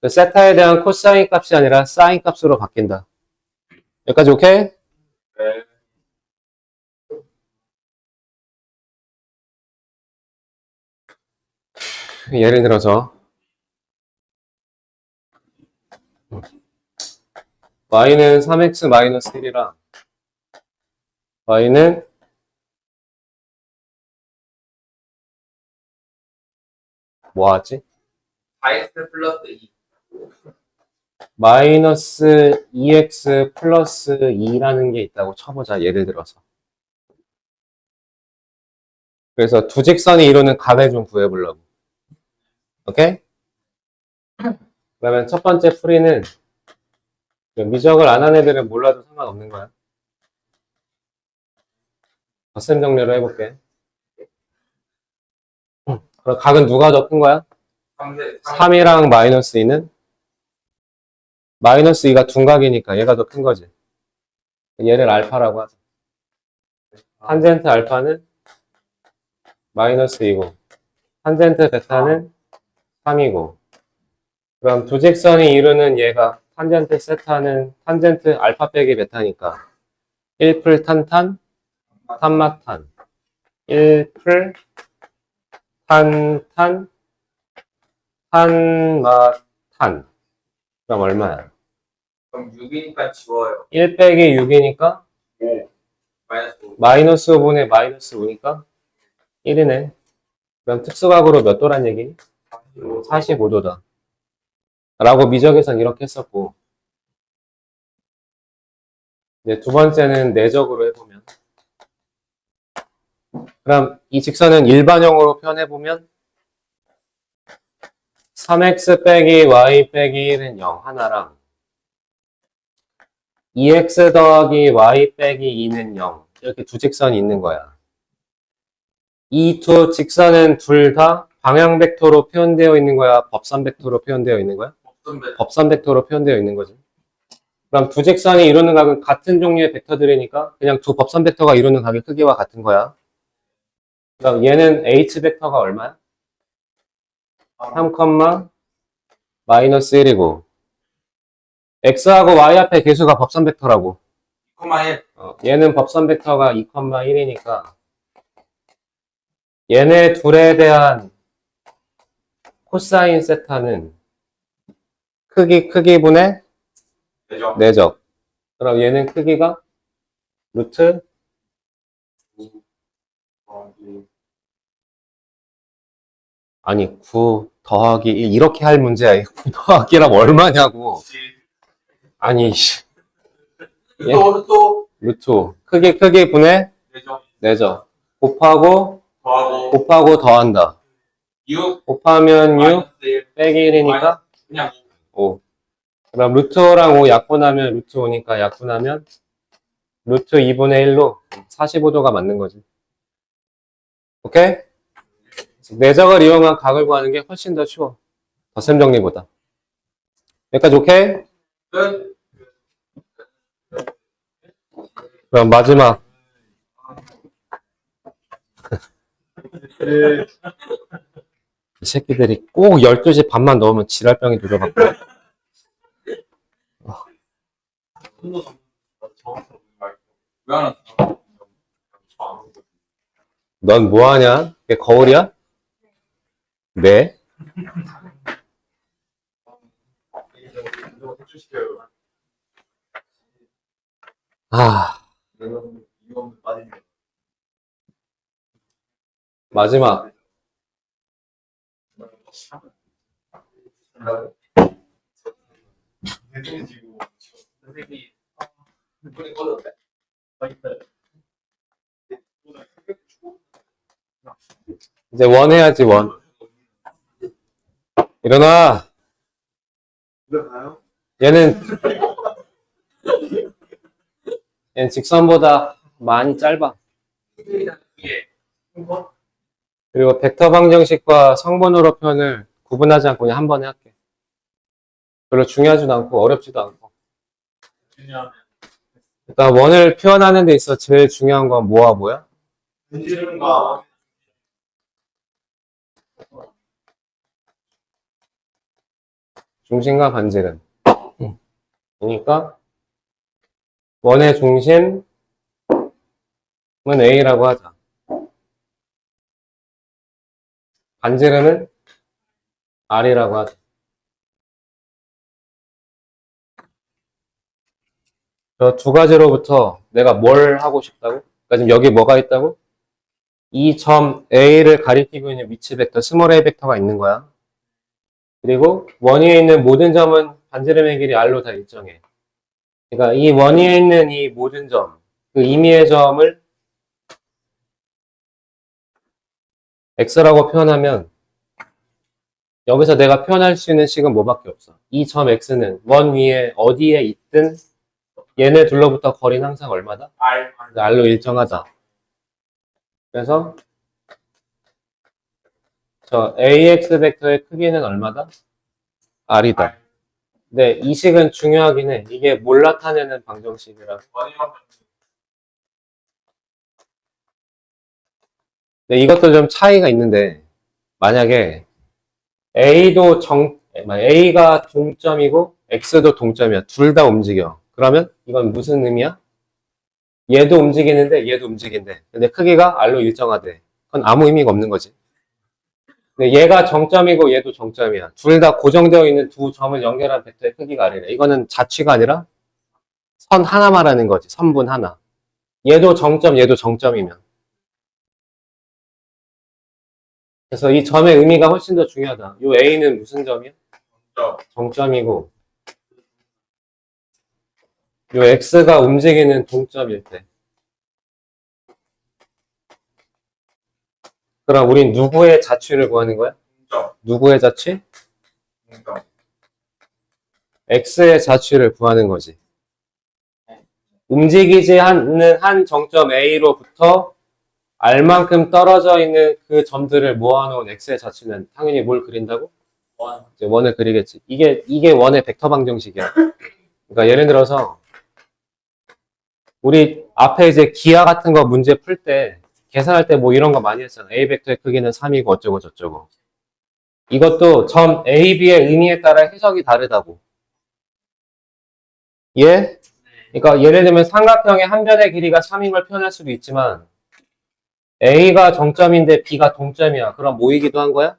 Speaker 1: 그 세타에 대한 코사인 값이 아니라 사인 값으로 바뀐다. 여기까지 오케이?
Speaker 2: 네.
Speaker 1: 예를 들어서 y는 3x 마이너스 1이랑 y는 뭐 하지?
Speaker 2: 4x 플러스 2.
Speaker 1: 마이너스 2x 플러스 2라는 게 있다고 쳐보자. 예를 들어서. 그래서 두 직선이 이루는 각을 좀 구해보려고. 오케이? 그러면 첫 번째 풀이는 미적을 안 한 애들은 몰라도 상관없는 거야. 덧셈 정리로 해볼게. 그럼 각은 누가 더 큰 거야? 3이랑 마이너스 2는? 마이너스 2가 둔각이니까 얘가 더 큰 거지. 얘를 알파라고 하자. 탄젠트 알파는 마이너스 2고, 탄젠트 베타는 3이고, 그럼 두 직선이 이루는 얘가 탄젠트 세타는 탄젠트 알파 빼기 베타니까 1풀 탄탄, 탄마탄, 1풀 탄탄, 탄마탄. 그럼 얼마야?
Speaker 2: 그럼 6이니까 지워요.
Speaker 1: 1 빼기 6이니까
Speaker 2: 5. 마이너스 5.
Speaker 1: 마이너스 5분의 마이너스 5니까 1이네. 그럼 특수각으로 몇 도란 얘기? 45도다. 라고 미적에선 이렇게 했었고, 이제 두 번째는 내적으로 해보면, 그럼 이 직선은 일반형으로 표현해보면 3x 빼기 y 빼기 1은 0 하나랑 2x 더하기 y 빼기 2는 0 이렇게 두 직선이 있는 거야. 이 두 직선은 둘 다 방향 벡터로 표현되어 있는 거야? 법선 벡터로 표현되어 있는 거야? 법선 벡터로 표현되어 있는 거지. 그럼 두 직선이 이루는 각은 같은 종류의 벡터들이니까 그냥 두 법선 벡터가 이루는 각의 크기와 같은 거야. 그럼 얘는 h 벡터가 얼마야? 3, 마이너스 1이고 x하고 y 앞에 개수가 법선 벡터라고.
Speaker 2: 2,1.
Speaker 1: 얘는 법선 벡터가 2, 1이니까 얘네 둘에 대한 코사인 세타는 크기분의
Speaker 2: 되죠?
Speaker 1: 내적. 그럼 얘는 크기가 루트 아니 9 더하기 1 이렇게 할 문제야. 9 더하기랑 얼마냐고. 아니 예?
Speaker 2: 또
Speaker 1: 루트 5. 크기분의
Speaker 2: 되죠?
Speaker 1: 내적. 곱하고
Speaker 2: 더하고
Speaker 1: 더한다.
Speaker 2: 6
Speaker 1: 곱하면 6
Speaker 2: 마이너스 1
Speaker 1: 빼기 1이니까
Speaker 2: 그냥
Speaker 1: 5. 그럼 루트 5랑 5 약분하면 루트 5니까 약분하면 루트 2분의 1로 45도가 맞는 거지. 오케이? 내적을 이용한 각을 구하는 게 훨씬 더 쉬워. 덧셈 정리보다. 여기까지 오케이?
Speaker 2: 끝.
Speaker 1: 그럼 마지막. 이 새끼들이 꼭 12시 반만 넣으면 지랄병이 들어갖고.
Speaker 2: 왜 안 왔어?
Speaker 1: 넌 뭐하냐? 그게 거울이야? 네. 아, 마지막.
Speaker 2: 대동지고 선생님이 이번에 꺼졌대.
Speaker 1: 이제 원 해야지, 원. 일어나.
Speaker 2: 일어나요?
Speaker 1: 얘는 직선보다 많이 짧아.
Speaker 2: 예.
Speaker 1: 그리고 벡터 방정식과 성분으로 표현을 구분하지 않고 그냥 한 번에 할게. 별로 중요하지도 않고 어렵지도 않고.
Speaker 2: 중요하면
Speaker 1: 일단 원을 표현하는 데 있어 제일 중요한 건 뭐와 뭐야?
Speaker 2: 분질과
Speaker 1: 중심과 반지름. 그러니까 원의 중심은 A라고 하자. 반지름은 R이라고 하자. 저 두 가지로부터 내가 뭘 하고 싶다고? 그러니까 지금 여기 뭐가 있다고? 이 점 A를 가리키고 있는 위치 벡터, 스몰 a 벡터가 있는 거야. 그리고 원 위에 있는 모든 점은 반지름의 길이 R로 다 일정해. 그러니까 이 원 위에 있는 이 모든 점, 그 임의의 점을 X라고 표현하면 여기서 내가 표현할 수 있는 식은 뭐밖에 없어. 이 점 X는 원 위에 어디에 있든 얘네 둘로부터 거리는 항상 얼마다?
Speaker 2: R
Speaker 1: R로 일정하다. 그래서 저 AX 벡터의 크기는 얼마다? R이다. 근데 이 식은 중요하긴 해. 이게 뭘 나타내는 방정식이라. 근데 이것도 좀 차이가 있는데 만약에 A가 동점이고 X도 동점이야. 둘 다 움직여. 그러면 이건 무슨 의미야? 얘도 움직이는데 얘도 움직인대. 근데 크기가 R로 일정하대. 그건 아무 의미가 없는 거지. 근데 얘가 정점이고 얘도 정점이야. 둘 다 고정되어 있는 두 점을 연결한 벡터의 크기가 R이래. 이거는 자취가 아니라 선 하나 말하는 거지. 선분 하나. 얘도 정점, 얘도 정점이면. 그래서 이 점의 의미가 훨씬 더 중요하다. 이 A는 무슨 점이야? 정점이고 이 X가 움직이는 동점일 때. 그럼 우린 누구의 자취를 구하는 거야? 누구의 자취? X의 자취를 구하는 거지. 움직이지 않는 한 정점 A로부터 R만큼 떨어져 있는 그 점들을 모아놓은 X의 자취는 당연히 뭘 그린다고? 이제 원을 그리겠지. 이게 원의 벡터 방정식이야. 그러니까 예를 들어서 우리 앞에 이제 기하 같은 거 문제 풀 때 계산할 때 뭐 이런 거 많이 했잖아. A 벡터의 크기는 3이고 어쩌고 저쩌고. 이것도 점 A, B의 의미에 따라 해석이 다르다고. 예? 그러니까 예를 들면 삼각형의 한 변의 길이가 3인 걸 표현할 수도 있지만 A가 정점인데 B가 동점이야. 그럼 뭐이기도 한 거야?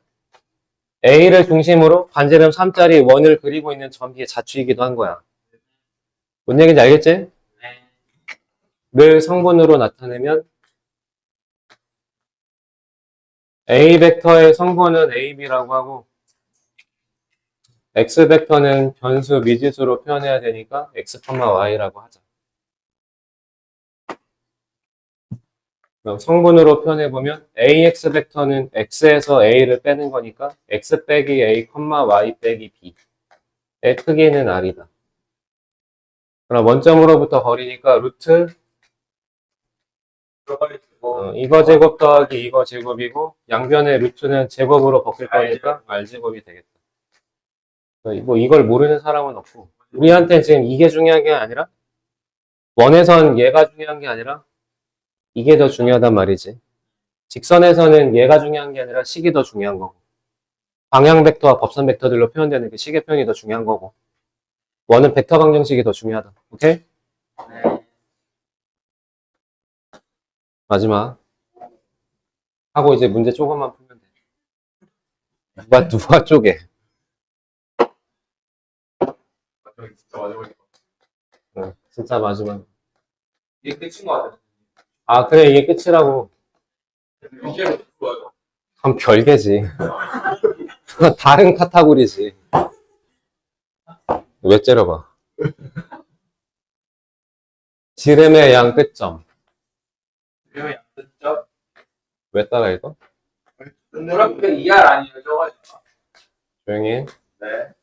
Speaker 1: A를 중심으로 반지름 3짜리 원을 그리고 있는 점 B의 자취이기도 한 거야. 뭔 얘기인지 알겠지? 를 성분으로 나타내면 A 벡터의 성분은 AB라고 하고 X 벡터는 변수 미지수로 표현해야 되니까 X, Y라고 하자. 그럼 성분으로 표현해보면 AX 벡터는 X에서 A를 빼는 거니까 X 빼기 A, Y 빼기 B의 크기는 R이다. 그럼 원점으로부터 거리니까 루트 이거 제곱 더하기 이거 제곱이고 양변의 루트는 제곱으로 바뀔 거니까 R 제곱이 되겠다. 뭐 이걸 모르는 사람은 없고 우리한테 지금 이게 중요한 게 아니라 원에선 얘가 중요한 게 아니라 이게 더 중요하단 말이지. 직선에서는 얘가 중요한 게 아니라 식이 더 중요한 거고 방향 벡터와 법선 벡터들로 표현되는 그 식의 표현이 더 중요한 거고 원은 벡터 방정식이 더 중요하다. 오케이? 마지막 하고 이제 문제 조금만 풀면 돼. 누가 쪼개? 진짜 마지막.
Speaker 2: 이게 끝인 거 같아.
Speaker 1: 아 그래 이게 끝이라고.
Speaker 2: 이게 좋아요.
Speaker 1: 그럼 별개지. 그건 다른 카테고리지. 왜 째려봐? 지름의 양 끝점.
Speaker 2: 그러면 양끝점
Speaker 1: 왜 따라 이거?
Speaker 2: 그렇게 2R 아니에요, 저거?
Speaker 1: 조용히 해.
Speaker 2: 네.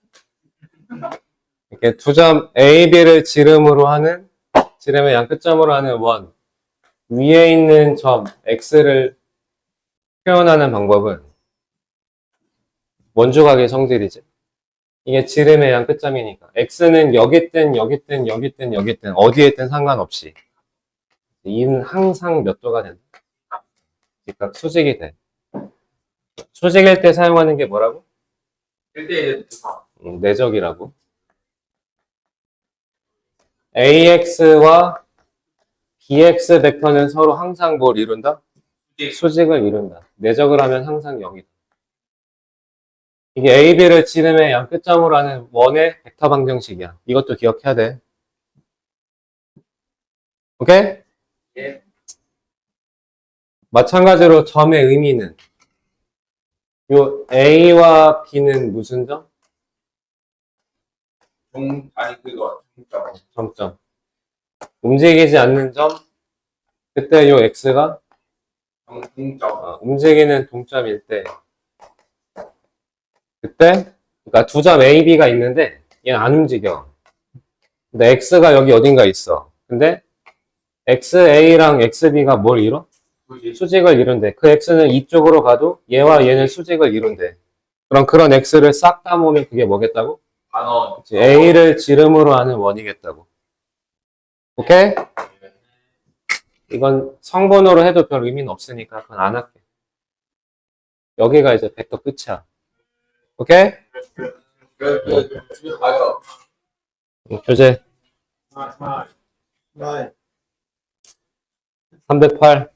Speaker 1: 이렇게 두 점 A, B를 지름으로 하는, 지름의 양 끝점으로 하는 원. 위에 있는 점 X를 표현하는 방법은 원주각의 성질이지. 이게 지름의 양 끝점이니까. X는 여기 있든 여기 있든 여기 있든 여기 있든 어디에 있든 상관없이. 이는 항상 몇 도가 된다. 그러니까 수직이 돼. 수직일 때 사용하는 게 뭐라고?
Speaker 2: 1대1
Speaker 1: 내적이라고. AX와 BX 벡터는 서로 항상 뭘 이룬다? 수직을 이룬다. 내적을 하면 항상 0이다. 이게 A, B를 지름의 양 끝점으로 하는 원의 벡터 방정식이야. 이것도 기억해야 돼. 오케이?
Speaker 2: 예.
Speaker 1: 마찬가지로 점의 의미는 요 A와 B는 무슨 점?
Speaker 2: 아니, 그거, 중점.
Speaker 1: 점점. 움직이지 않는 점. 그때 요 X가
Speaker 2: 중점.
Speaker 1: 움직이는 동점일 때. 그때, 그러니까 두 점 A, B가 있는데 얘는 안 움직여. 근데 X가 여기 어딘가 있어. 근데 XA랑 XB가 뭘 이뤄? 수직을 이룬대. 그 X는 이쪽으로 가도 얘와 얘는 수직을 이룬대. 그럼 그런 X를 싹 다 모으면 그게 뭐겠다고?
Speaker 2: 단원.
Speaker 1: A를 지름으로 하는 원이겠다고. 오케이? 이건 성분으로 해도 별 의미는 없으니까 그건 안 할게. 여기가 이제 벡터 끝이야. 오케이?
Speaker 2: 집에 가요.
Speaker 1: 교재 308.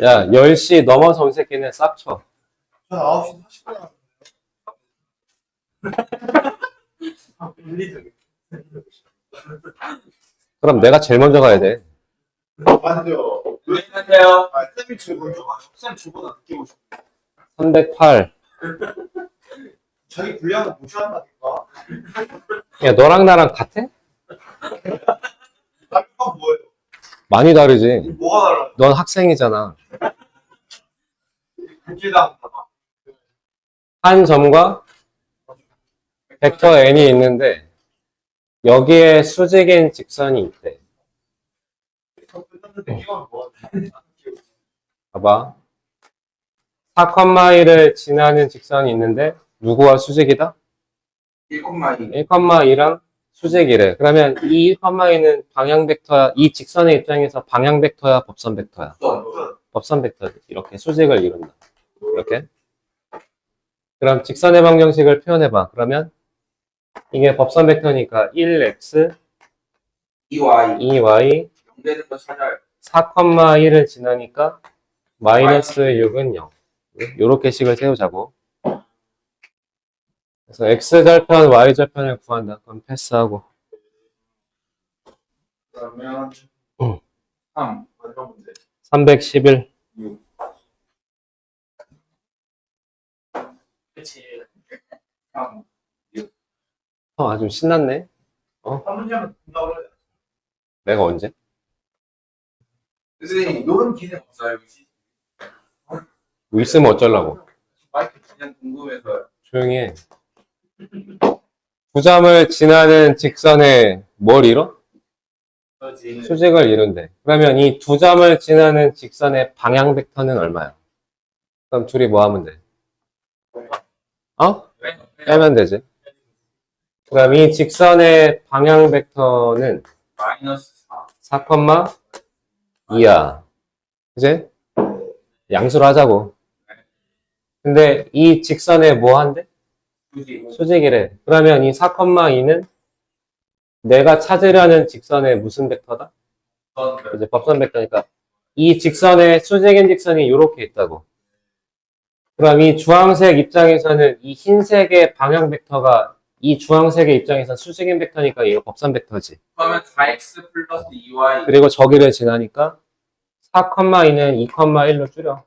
Speaker 1: 야, 10시 넘어서 온 새끼는 싹 쳐.
Speaker 3: 전 9시 40분.
Speaker 1: 그럼 내가 제일 먼저 가야 돼.
Speaker 3: 맞죠?
Speaker 2: 왜 하세요?
Speaker 3: 쌤이 제일 먼저 가요. 쌤 저보다 늦게 오셨고.
Speaker 1: 308.
Speaker 3: 자기 분량을 무시한다니까.
Speaker 1: 야, 너랑 나랑 같아?
Speaker 3: 나가 뭐예요?
Speaker 1: 많이 다르지.
Speaker 3: 뭐가 달라요?
Speaker 1: 넌 학생이잖아.
Speaker 3: 국기당 봐봐.
Speaker 1: 한 점과 벡터 n이 있는데 여기에 수직인 직선이 있대.
Speaker 3: 끝났는데 이건 뭐?
Speaker 1: 봐봐. 4,2를 지나는 직선이 있는데 누구와 수직이다?
Speaker 2: 1,2.
Speaker 1: 1,2랑 수직이래. 그러면 이 1,2는 방향 벡터야. 이 직선의 입장에서 방향 벡터야, 법선 벡터야. 법선 벡터. 이렇게 수직을 이룬다. 이렇게. 그럼 직선의 방정식을 표현해봐. 그러면 이게 법선 벡터니까 1x,
Speaker 2: 2Y.
Speaker 1: 2y,
Speaker 2: 연대는 거 찾아요.
Speaker 1: 4,1을 지나니까 마이너스 6은 0. 요렇게 식을 세우자고. 그래서 x절편, y절편을 구한다. 그럼 패스하고.
Speaker 2: 그러면
Speaker 1: 응.
Speaker 2: 3. 마지막 문제.
Speaker 1: 311.
Speaker 2: 6. 그치. 3.
Speaker 1: 아주 신났네.
Speaker 3: 한 문제만 끝나고 그래.
Speaker 1: 내가 언제?
Speaker 2: 선생님, 노는 기능 없어요, 혹시?
Speaker 1: 뭐 있으면 어쩌려고.
Speaker 2: 마이크 그냥 궁금해서.
Speaker 1: 조용히 해. 두 점을 지나는 직선에 뭘 이뤄? 수직을 이룬대. 그러면 이 두 점을 지나는 직선의 방향 벡터는 얼마야? 그럼 둘이 뭐 하면 돼? 빼면 되지. 그럼 이 직선의 방향 벡터는
Speaker 2: 마이너스 4.
Speaker 1: 4,2야. 그지? 양수로 하자고. 근데 이 직선에 뭐 한대?
Speaker 2: 굳이.
Speaker 1: 수직이래. 그러면 이 4,2는 내가 찾으려는 직선의 무슨 벡터다? 이제 법선 벡터니까 이 직선의 수직인 직선이 이렇게 있다고. 그럼 이 주황색 입장에서는 이 흰색의 방향 벡터가 이 주황색의 입장에서 수직인 벡터니까 이거 법선 벡터지.
Speaker 2: 그러면 4x 플러스 2y.
Speaker 1: 그리고 저기를 지나니까 4,2는 2,1로 줄여.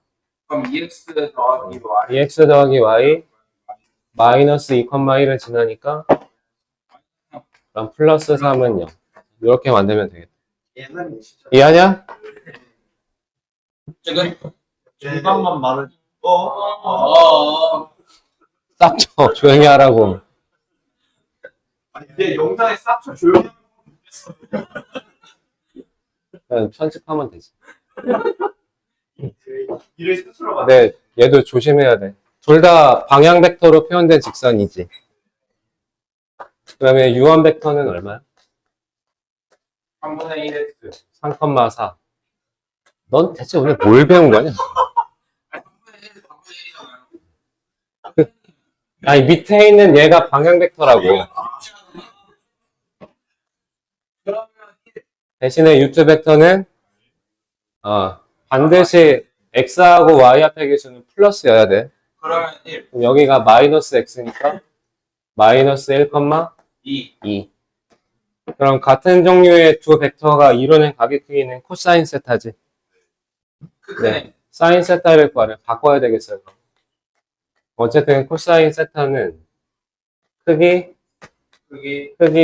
Speaker 2: 그럼 2x 더하기 y.
Speaker 1: 2x 더하기 y 마이너스 2,1을 지나니까 그럼 플러스 3은 0. 이렇게 만들면 되겠다.
Speaker 3: 예산이 진짜.
Speaker 1: 이해하냐?
Speaker 2: 지금
Speaker 3: 중간만 말을.
Speaker 1: 싹쳐. 조용히 하라고.
Speaker 3: 아니 근데 영상에 싹쳐 조용히.
Speaker 1: 그냥 편집하면 되지.
Speaker 3: 일을 스스로 만.
Speaker 1: 근데 얘도 조심해야 돼. 둘 다 방향 벡터로 표현된 직선이지. 그러면 유한 벡터는 얼마야?
Speaker 2: 3분의 1x
Speaker 1: 3,4. 넌 대체 오늘 뭘 배운 거냐?
Speaker 2: 3분의 1, 4분의 1이잖아요.
Speaker 1: 아니, 밑에 있는 얘가 방향 벡터라고.
Speaker 2: 그러면
Speaker 1: 대신에 유트 벡터는 반드시 x하고 y 앞에 계수는 플러스여야 돼.
Speaker 2: 그러면 1,
Speaker 1: 그럼 여기가 마이너스 x니까 마이너스 1,2.
Speaker 2: 2.
Speaker 1: 그럼 같은 종류의 두 벡터가 이루는 각의 크기는 코사인 세타지. 네. 사인 세타를 구하려 바꿔야 되겠어요. 어쨌든 코사인 세타는 크기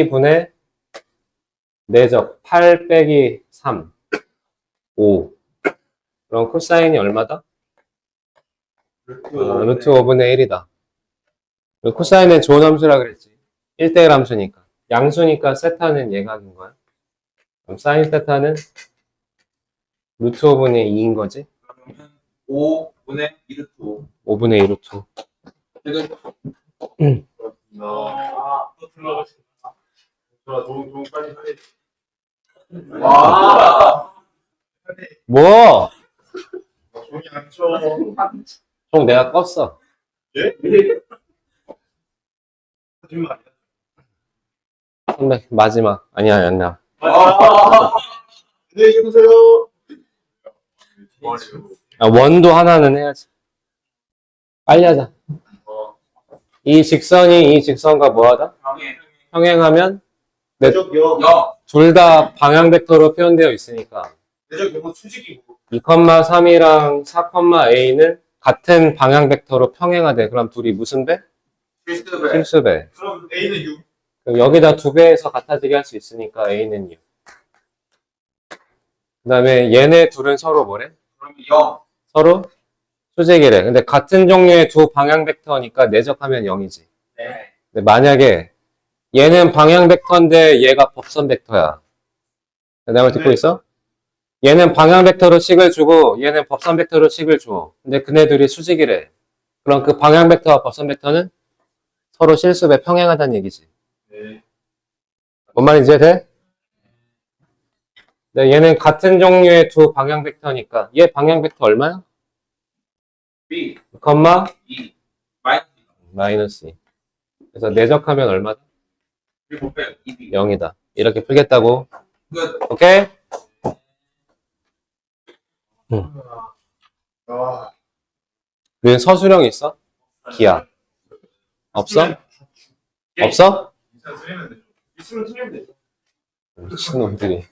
Speaker 1: 분의 내적 8 빼기 3 5. 그럼 코사인이 얼마다? 루트 5분의 1이다. 코사인은 좋은 함수라 그랬지. 1대1 함수니까. 양수니까 세타는 얘가 된 거야. 그럼 사인 세타는 루트 5분의 2인 거지.
Speaker 2: 그러면 5분의 2루트 5.
Speaker 1: 5분의 2 루트 5.
Speaker 2: 지금
Speaker 3: 또 들어가시. 좋은 빨리 빨리.
Speaker 2: 와.
Speaker 1: 뭐?
Speaker 3: 종이 안 쳐.
Speaker 1: 총 내가 껐어.
Speaker 3: 예? 하지마.
Speaker 1: 선배, 마지막. 아니야.
Speaker 3: 안녕히 계세요.
Speaker 1: 원도 하나는 해야지. 빨리 하자. 이 직선이 이 직선과 뭐하다?
Speaker 2: 방에
Speaker 1: 평행하면
Speaker 3: 내적 영.
Speaker 1: 둘 다 방향 벡터로 표현되어 있으니까
Speaker 3: 내적 영은 수직이고.
Speaker 1: 2,3이랑 4,a는 같은 방향 벡터로 평행하대. 그럼 둘이 무슨 배?
Speaker 2: 필수배.
Speaker 1: 필수배.
Speaker 3: 그럼 A는 6.
Speaker 1: 그럼 여기다 두 배에서 같아지게 할 수 있으니까 a는 6. 그 다음에 얘네 둘은 서로 뭐래?
Speaker 2: 그러면 0.
Speaker 1: 서로 수직이래. 근데 같은 종류의 두 방향 벡터니까 내적하면 0이지.
Speaker 2: 네.
Speaker 1: 근데 만약에 얘는 방향 벡터인데 얘가 법선 벡터야. 내 말 듣고 있어? 얘는 방향 벡터로 식을 주고 얘는 법선 벡터로 식을 줘. 근데 그네들이 수직이래. 그럼 그 방향 벡터와 법선 벡터는 서로 실수배 평행하다는 얘기지.
Speaker 3: 네.
Speaker 1: 뭔 말인지 이해돼? 네, 얘는 같은 종류의 두 방향 벡터니까 얘 방향 벡터 얼마야?
Speaker 2: B.
Speaker 1: 컴마
Speaker 2: 2. 마이너스
Speaker 1: 마이너스 2. 그래서 내적하면 얼마다?
Speaker 2: 7배. 2B.
Speaker 1: 0이다. 이렇게 풀겠다고.
Speaker 2: 끝.
Speaker 1: 오케이?
Speaker 3: 아.
Speaker 1: 왜 서술형 있어? 기하. 없어? 없어?
Speaker 3: 있으면 틀리면 되죠. 있으면 틀리면 되죠.
Speaker 1: 미친놈들이.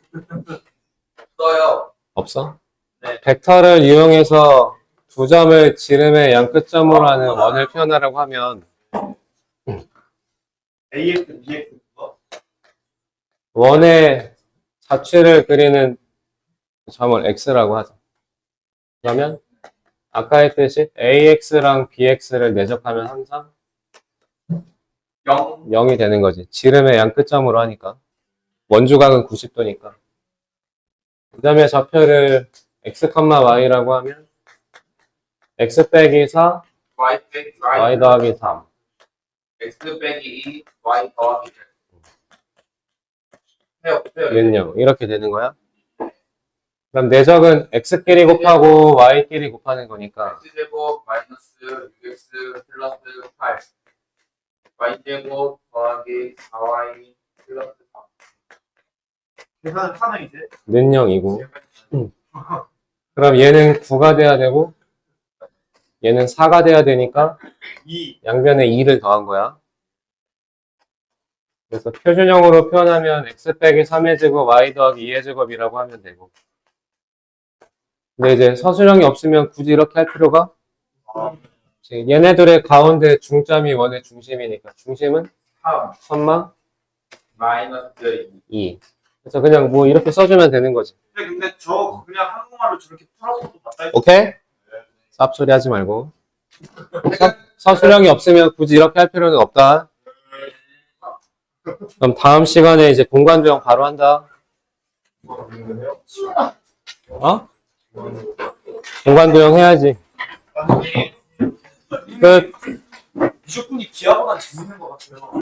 Speaker 2: 써요.
Speaker 1: 없어?
Speaker 2: 네.
Speaker 1: 벡터를 이용해서 두 점을 지름의 양끝점으로 하는 원을 표현하라고 하면
Speaker 3: AX, BX 거.
Speaker 1: 원의 자취를 그리는 점을 x라고 하자. 그러면 아까 했듯이 ax랑 bx를 내적하면 항상
Speaker 2: 0.
Speaker 1: 0이 되는 거지. 지름의 양끝점으로 하니까. 원주각은 90도니까. 그 다음에 좌표를 x, y라고 하면 x 빼기 4,
Speaker 2: Y 빼기
Speaker 1: y 더하기 3.
Speaker 2: X 빼기 2. Y 더하기 1. 해요.
Speaker 1: 는 0. 이렇게 되는 거야. 그럼 내적은 x끼리 곱하고 y끼리 곱하는 거니까
Speaker 2: X제곱 마이너스 6X 플러스 8. Y제곱 더하기 4Y 플러스 3.
Speaker 3: 계산은 하나 이제.
Speaker 1: 는 0이고 그럼 얘는 9가 돼야 되고 얘는 4가 돼야 되니까
Speaker 3: 2.
Speaker 1: 양변에 2를 더한 거야. 그래서 표준형으로 표현하면 x 빼기 3의 제곱 y 더하기 2의 제곱이라고 하면 되고 근데 이제 서술형이 없으면 굳이 이렇게 할 필요가 얘네들의 가운데 중점이 원의 중심이니까 중심은
Speaker 2: 3
Speaker 1: 3마
Speaker 2: 마이너스
Speaker 1: 2. 그래서 그냥 뭐 이렇게 써주면 되는 거지.
Speaker 3: 근데 저 그냥 한국말로 저렇게 풀어서도 맞다 했죠.
Speaker 1: 오케이? 쌉소리 하지 말고. 서술형이 없으면 굳이 이렇게 할 필요는 없다. 그럼 다음 시간에 이제 공간조형 바로 한다. 어? 공간조형 해야지. 끝.
Speaker 3: 미적분이 기하보다 재밌는 것 같아요.